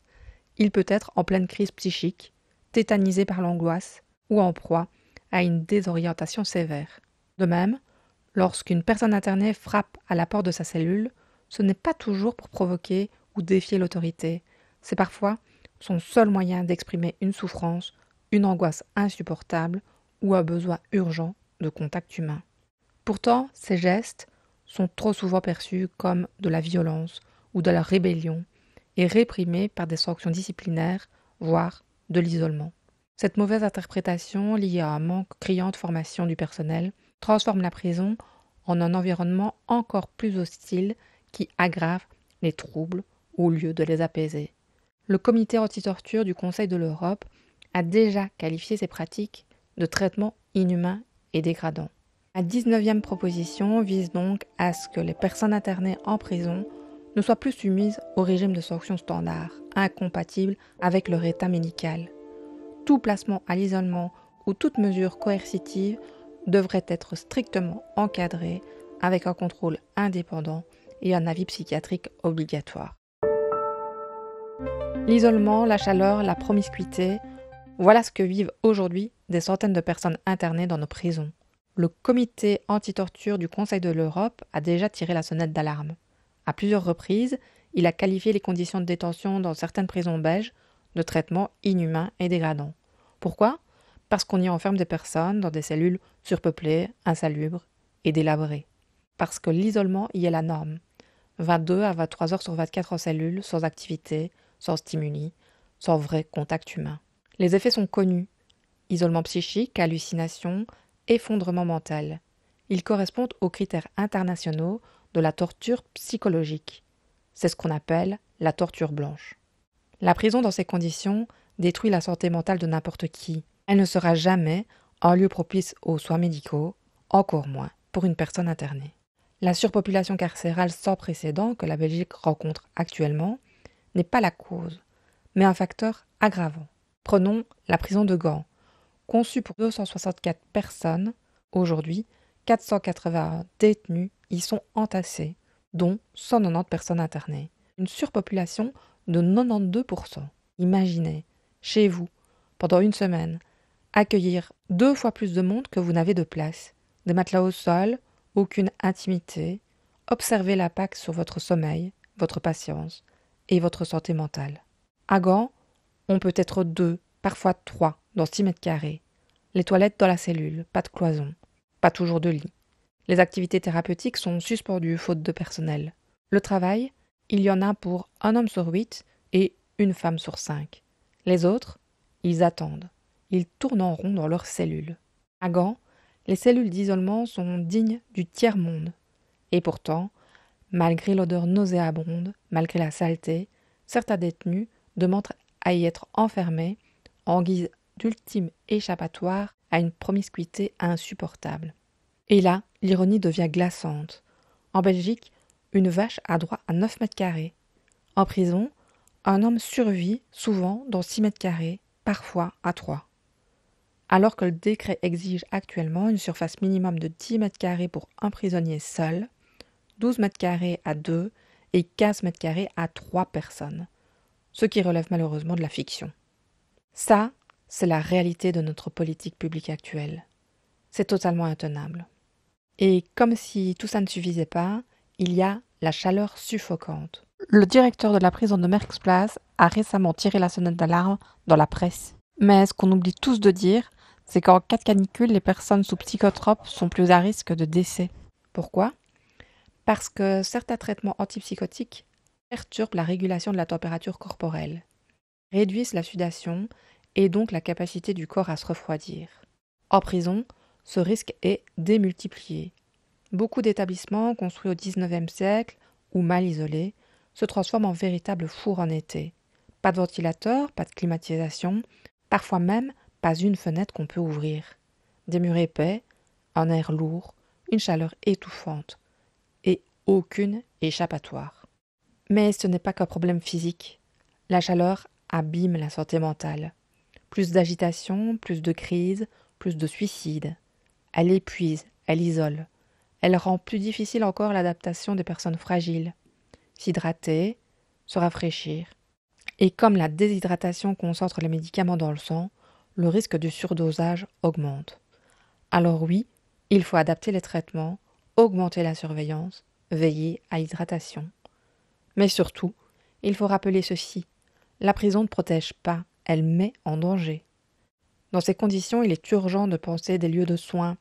Il peut être en pleine crise psychique, tétanisé par l'angoisse ou en proie à une désorientation sévère. De même, lorsqu'une personne internée frappe à la porte de sa cellule, ce n'est pas toujours pour provoquer ou défier l'autorité. C'est parfois son seul moyen d'exprimer une souffrance, une angoisse insupportable ou un besoin urgent de contact humain. Pourtant, ces gestes sont trop souvent perçus comme de la violence ou de la rébellion et réprimés par des sanctions disciplinaires, voire de l'isolement. Cette mauvaise interprétation, liée à un manque criant de formation du personnel, transforme la prison en un environnement encore plus hostile qui aggrave les troubles au lieu de les apaiser. Le comité anti-torture du Conseil de l'Europe a déjà qualifié ces pratiques de traitements inhumains et dégradants. La 19e proposition vise donc à ce que les personnes internées en prison ne soient plus soumises au régime de sanctions standard, incompatible avec leur état médical. Tout placement à l'isolement ou toute mesure coercitive devrait être strictement encadré avec un contrôle indépendant et un avis psychiatrique obligatoire. L'isolement, la chaleur, la promiscuité, voilà ce que vivent aujourd'hui des centaines de personnes internées dans nos prisons. Le comité anti-torture du Conseil de l'Europe a déjà tiré la sonnette d'alarme. À plusieurs reprises, il a qualifié les conditions de détention dans certaines prisons belges de traitements inhumains et dégradants. Pourquoi ? Parce qu'on y enferme des personnes dans des cellules surpeuplées, insalubres et délabrées. Parce que l'isolement y est la norme. 22 à 23 heures sur 24 en cellule, sans activité, sans stimuli, sans vrai contact humain. Les effets sont connus. Isolement psychique, hallucination, effondrement mental. Ils correspondent aux critères internationaux de la torture psychologique. C'est ce qu'on appelle la torture blanche. La prison dans ces conditions détruit la santé mentale de n'importe qui. Elle ne sera jamais un lieu propice aux soins médicaux, encore moins pour une personne internée. La surpopulation carcérale sans précédent que la Belgique rencontre actuellement n'est pas la cause, mais un facteur aggravant. Prenons la prison de Gand. Conçue pour 264 personnes, aujourd'hui, 481 détenus y sont entassés, dont 190 personnes internées. Une surpopulation de 92%. Imaginez, chez vous, pendant une semaine, accueillir 2 fois plus de monde que vous n'avez de place. Des matelas au sol, aucune intimité, observer l'impact sur votre sommeil, votre patience et votre santé mentale. À Gand, on peut être 2, parfois 3, dans 6 mètres carrés. Les toilettes dans la cellule, pas de cloison, pas toujours de lit. Les activités thérapeutiques sont suspendues faute de personnel. Le travail, il y en a pour un homme sur 8 et une femme sur 5. Les autres, ils attendent. Ils tournent en rond dans leurs cellules. À Gand, les cellules d'isolement sont dignes du tiers-monde. Et pourtant, malgré l'odeur nauséabonde, malgré la saleté, certains détenus demandent à y être enfermés en guise d'ultime échappatoire à une promiscuité insupportable. Et là, l'ironie devient glaçante. En Belgique, une vache a droit à 9 mètres carrés. En prison, un homme survit souvent dans 6 mètres carrés, parfois à 3. Alors que le décret exige actuellement une surface minimum de 10 mètres carrés pour un prisonnier seul, 12 mètres carrés à 2 et 15 mètres carrés à 3 personnes, ce qui relève malheureusement de la fiction. Ça, c'est la réalité de notre politique publique actuelle. C'est totalement intenable. Et comme si tout ça ne suffisait pas, il y a la chaleur suffocante. Le directeur de la prison de Merksplas a récemment tiré la sonnette d'alarme dans la presse. Mais ce qu'on oublie tous de dire, c'est qu'en cas de canicule, les personnes sous psychotropes sont plus à risque de décès. Pourquoi ? Parce que certains traitements antipsychotiques perturbent la régulation de la température corporelle, réduisent la sudation et donc la capacité du corps à se refroidir. En prison, ce risque est démultiplié. Beaucoup d'établissements construits au XIXe siècle ou mal isolés se transforment en véritables fours en été. Pas de ventilateur, pas de climatisation, parfois même pas une fenêtre qu'on peut ouvrir. Des murs épais, un air lourd, une chaleur étouffante et aucune échappatoire. Mais ce n'est pas qu'un problème physique. La chaleur abîme la santé mentale. Plus d'agitation, plus de crises, plus de suicides. Elle épuise, elle isole. Elle rend plus difficile encore l'adaptation des personnes fragiles. S'hydrater, se rafraîchir. Et comme la déshydratation concentre les médicaments dans le sang, le risque de surdosage augmente. Alors oui, il faut adapter les traitements, augmenter la surveillance, veiller à l'hydratation. Mais surtout, il faut rappeler ceci, la prison ne protège pas, elle met en danger. Dans ces conditions, il est urgent de penser des lieux de soins,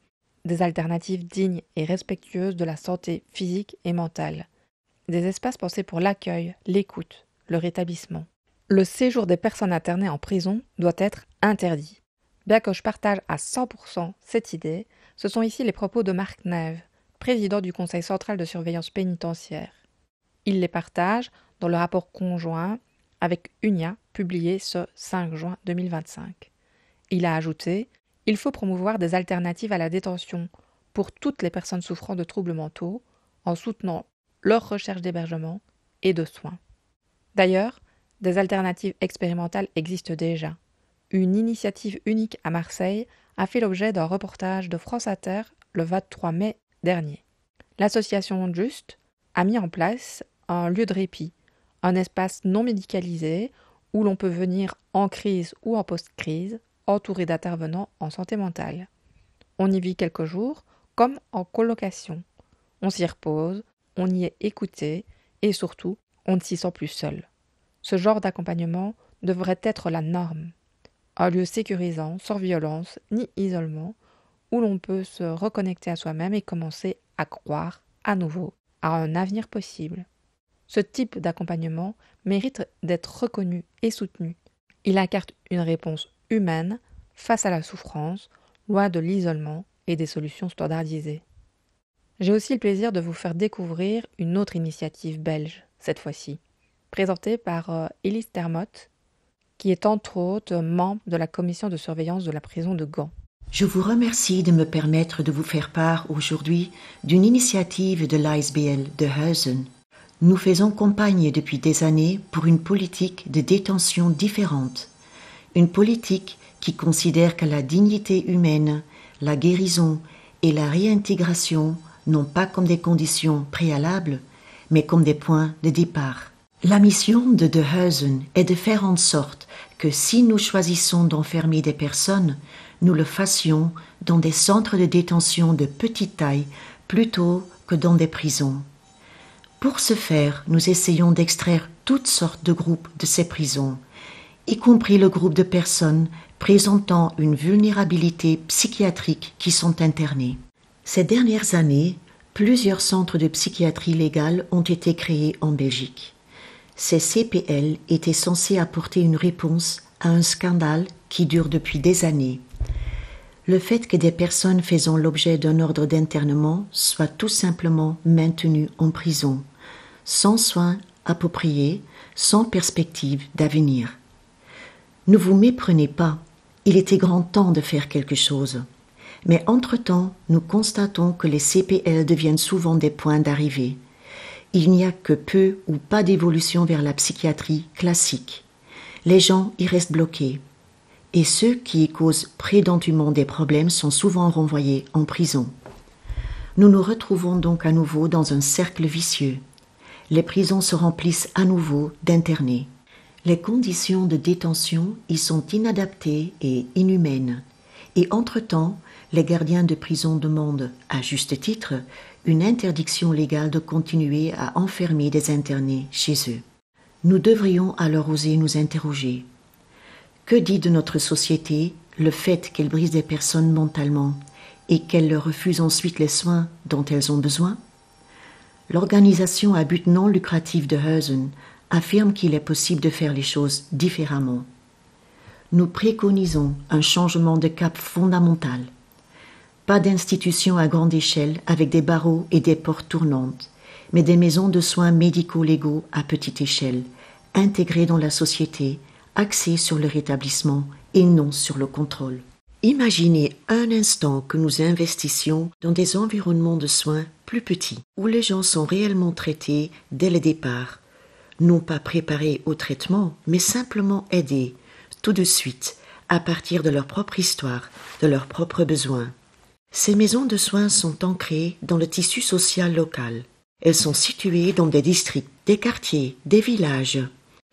des alternatives dignes et respectueuses de la santé physique et mentale, des espaces pensés pour l'accueil, l'écoute, le rétablissement. Le séjour des personnes internées en prison doit être interdit. Bien que je partage à 100% cette idée, ce sont ici les propos de Marc Neve, président du Conseil central de surveillance pénitentiaire. Il les partage dans le rapport conjoint avec Unia, publié ce 5 juin 2025. Il a ajouté « Il faut promouvoir des alternatives à la détention pour toutes les personnes souffrant de troubles mentaux en soutenant leur recherche d'hébergement et de soins. » D'ailleurs, des alternatives expérimentales existent déjà. Une initiative unique à Marseille a fait l'objet d'un reportage de France Inter le 23 mai dernier. L'association Just a mis en place un lieu de répit, un espace non médicalisé où l'on peut venir en crise ou en post-crise, entouré d'intervenants en santé mentale. On y vit quelques jours, comme en colocation. On s'y repose, on y est écouté et surtout, on ne s'y sent plus seul. Ce genre d'accompagnement devrait être la norme. Un lieu sécurisant, sans violence ni isolement, où l'on peut se reconnecter à soi-même et commencer à croire à nouveau à un avenir possible. Ce type d'accompagnement mérite d'être reconnu et soutenu. Il incarne une réponse humaine face à la souffrance, loin de l'isolement et des solutions standardisées. J'ai aussi le plaisir de vous faire découvrir une autre initiative belge, cette fois-ci, présentée par Élise Termotte, qui est entre autres membre de la commission de surveillance de la prison de Gand. Je vous remercie de me permettre de vous faire part aujourd'hui d'une initiative de l'ASBL de Huizen. Nous faisons campagne depuis des années pour une politique de détention différente. Une politique qui considère que la dignité humaine, la guérison et la réintégration non pas comme des conditions préalables, mais comme des points de départ. La mission de Huizen est de faire en sorte que si nous choisissons d'enfermer des personnes, nous le fassions dans des centres de détention de petite taille plutôt que dans des prisons. Pour ce faire, nous essayons d'extraire toutes sortes de groupes de ces prisons, y compris le groupe de personnes présentant une vulnérabilité psychiatrique qui sont internées. Ces dernières années, plusieurs centres de psychiatrie légale ont été créés en Belgique. Ces CPL étaient censés apporter une réponse à un scandale qui dure depuis des années. Le fait que des personnes faisant l'objet d'un ordre d'internement soient tout simplement maintenues en prison, sans soins appropriés, sans perspective d'avenir. Ne vous méprenez pas, il était grand temps de faire quelque chose. Mais entre-temps, nous constatons que les CPL deviennent souvent des points d'arrivée. Il n'y a que peu ou pas d'évolution vers la psychiatrie classique. Les gens y restent bloqués. Et ceux qui y causent prétendument des problèmes sont souvent renvoyés en prison. Nous nous retrouvons donc à nouveau dans un cercle vicieux. Les prisons se remplissent à nouveau d'internés. Les conditions de détention y sont inadaptées et inhumaines. Et entre-temps, les gardiens de prison demandent, à juste titre, une interdiction légale de continuer à enfermer des internés chez eux. Nous devrions alors oser nous interroger. Que dit de notre société le fait qu'elle brise des personnes mentalement et qu'elle leur refuse ensuite les soins dont elles ont besoin? L'organisation à but non lucratif de Huizen affirme qu'il est possible de faire les choses différemment. Nous préconisons un changement de cap fondamental. Pas d'institutions à grande échelle avec des barreaux et des portes tournantes, mais des maisons de soins médico-légaux à petite échelle, intégrées dans la société, axées sur le rétablissement et non sur le contrôle. Imaginez un instant que nous investissions dans des environnements de soins plus petits, où les gens sont réellement traités dès le départ, non pas préparés au traitement, mais simplement aidés, tout de suite, à partir de leur propre histoire, de leurs propres besoins. Ces maisons de soins sont ancrées dans le tissu social local. Elles sont situées dans des districts, des quartiers, des villages,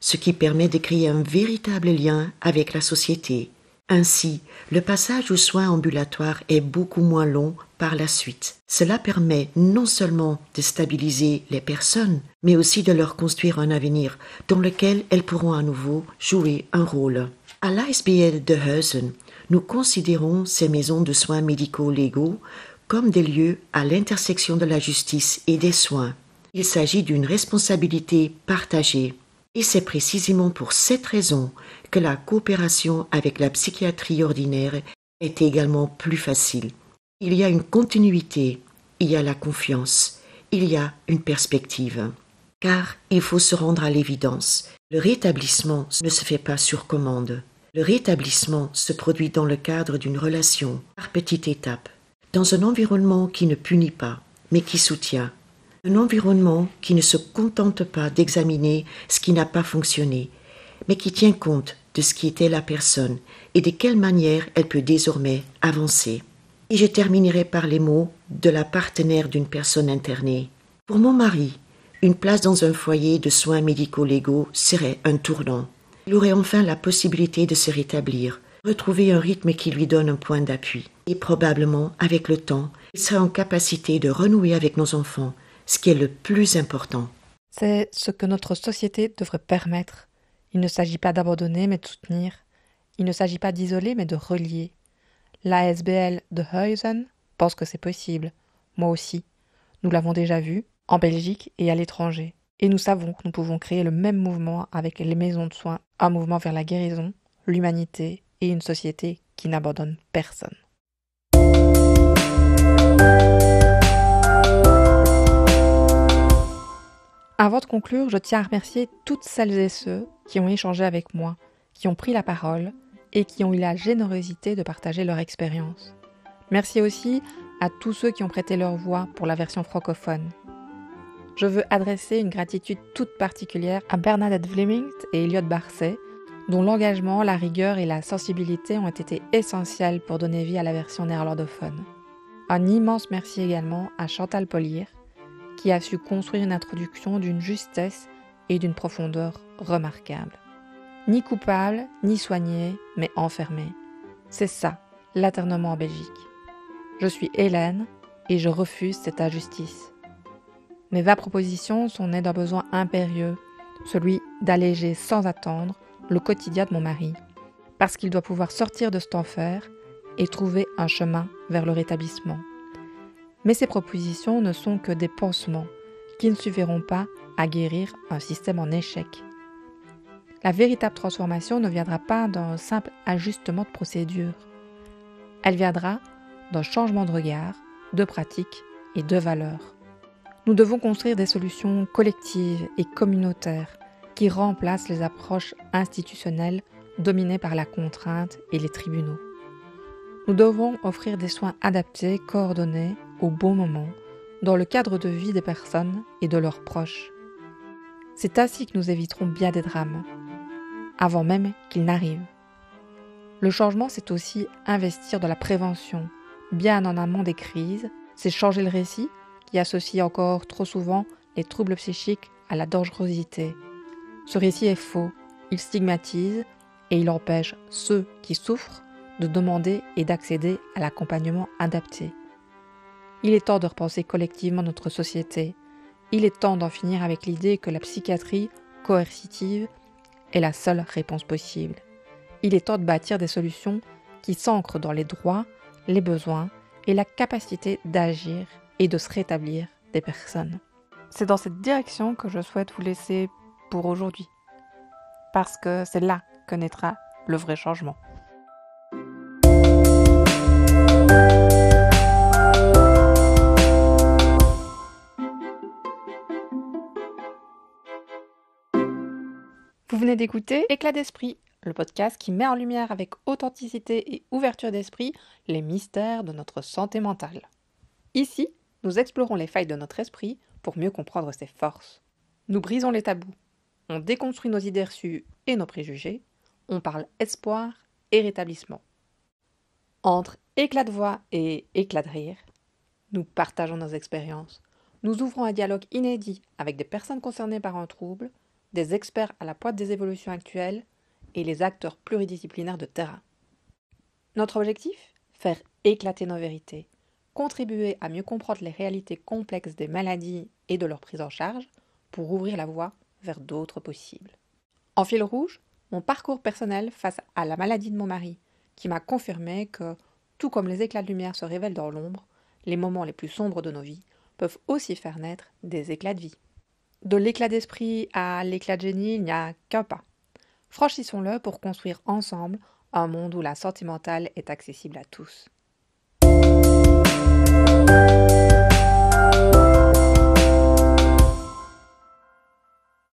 ce qui permet de créer un véritable lien avec la société. Ainsi, le passage aux soins ambulatoires est beaucoup moins long par la suite. Cela permet non seulement de stabiliser les personnes, mais aussi de leur construire un avenir dans lequel elles pourront à nouveau jouer un rôle. À l'ASBL de Huizen, nous considérons ces maisons de soins médico-légaux comme des lieux à l'intersection de la justice et des soins. Il s'agit d'une responsabilité partagée. Et c'est précisément pour cette raison que la coopération avec la psychiatrie ordinaire est également plus facile. Il y a une continuité, il y a la confiance, il y a une perspective. Car il faut se rendre à l'évidence, le rétablissement ne se fait pas sur commande. Le rétablissement se produit dans le cadre d'une relation, par petites étapes, dans un environnement qui ne punit pas, mais qui soutient. Un environnement qui ne se contente pas d'examiner ce qui n'a pas fonctionné, mais qui tient compte de ce qui était la personne et de quelle manière elle peut désormais avancer. Et je terminerai par les mots de la partenaire d'une personne internée. Pour mon mari, une place dans un foyer de soins médico-légaux serait un tournant. Il aurait enfin la possibilité de se rétablir, retrouver un rythme qui lui donne un point d'appui. Et probablement, avec le temps, il serait en capacité de renouer avec nos enfants, ce qui est le plus important. C'est ce que notre société devrait permettre. Il ne s'agit pas d'abandonner, mais de soutenir. Il ne s'agit pas d'isoler, mais de relier. L'ASBL de Huizen pense que c'est possible. Moi aussi. Nous l'avons déjà vu, en Belgique et à l'étranger. Et nous savons que nous pouvons créer le même mouvement avec les maisons de soins, un mouvement vers la guérison, l'humanité et une société qui n'abandonne personne. Avant de conclure, je tiens à remercier toutes celles et ceux qui ont échangé avec moi, qui ont pris la parole et qui ont eu la générosité de partager leur expérience. Merci aussi à tous ceux qui ont prêté leur voix pour la version francophone. Je veux adresser une gratitude toute particulière à Bernadette Vleming et Elliot Barcet, dont l'engagement, la rigueur et la sensibilité ont été essentiels pour donner vie à la version néerlandophone. Un immense merci également à Chantal Polier, qui a su construire une introduction d'une justesse et d'une profondeur remarquables. Ni coupable, ni soigné, mais enfermé. C'est ça, l'aternement en Belgique. Je suis Hélène et je refuse cette injustice. Mes 20 propositions sont nées d'un besoin impérieux, celui d'alléger sans attendre le quotidien de mon mari, parce qu'il doit pouvoir sortir de cet enfer et trouver un chemin vers le rétablissement. Mais ces propositions ne sont que des pansements qui ne suffiront pas à guérir un système en échec. La véritable transformation ne viendra pas d'un simple ajustement de procédure. Elle viendra d'un changement de regard, de pratique et de valeurs. Nous devons construire des solutions collectives et communautaires qui remplacent les approches institutionnelles dominées par la contrainte et les tribunaux. Nous devons offrir des soins adaptés, coordonnés, au bon moment, dans le cadre de vie des personnes et de leurs proches. C'est ainsi que nous éviterons bien des drames, avant même qu'ils n'arrivent. Le changement, c'est aussi investir dans la prévention, bien en amont des crises, c'est changer le récit qui associe encore trop souvent les troubles psychiques à la dangerosité. Ce récit est faux, il stigmatise et il empêche ceux qui souffrent de demander et d'accéder à l'accompagnement adapté. Il est temps de repenser collectivement notre société. Il est temps d'en finir avec l'idée que la psychiatrie coercitive est la seule réponse possible. Il est temps de bâtir des solutions qui s'ancrent dans les droits, les besoins et la capacité d'agir et de se rétablir des personnes. C'est dans cette direction que je souhaite vous laisser pour aujourd'hui, parce que c'est là que naîtra le vrai changement. Vous venez d'écouter Éclat d'esprit, le podcast qui met en lumière avec authenticité et ouverture d'esprit les mystères de notre santé mentale. Ici, nous explorons les failles de notre esprit pour mieux comprendre ses forces. Nous brisons les tabous, on déconstruit nos idées reçues et nos préjugés, on parle espoir et rétablissement. Entre éclat de voix et éclat de rire, nous partageons nos expériences. Nous ouvrons un dialogue inédit avec des personnes concernées par un trouble, des experts à la pointe des évolutions actuelles et les acteurs pluridisciplinaires de terrain. Notre objectif ? Faire éclater nos vérités, contribuer à mieux comprendre les réalités complexes des maladies et de leur prise en charge pour ouvrir la voie vers d'autres possibles. En fil rouge, mon parcours personnel face à la maladie de mon mari, qui m'a confirmé que, tout comme les éclats de lumière se révèlent dans l'ombre, les moments les plus sombres de nos vies peuvent aussi faire naître des éclats de vie. De l'éclat d'esprit à l'éclat de génie, il n'y a qu'un pas. Franchissons-le pour construire ensemble un monde où la santé mentale est accessible à tous.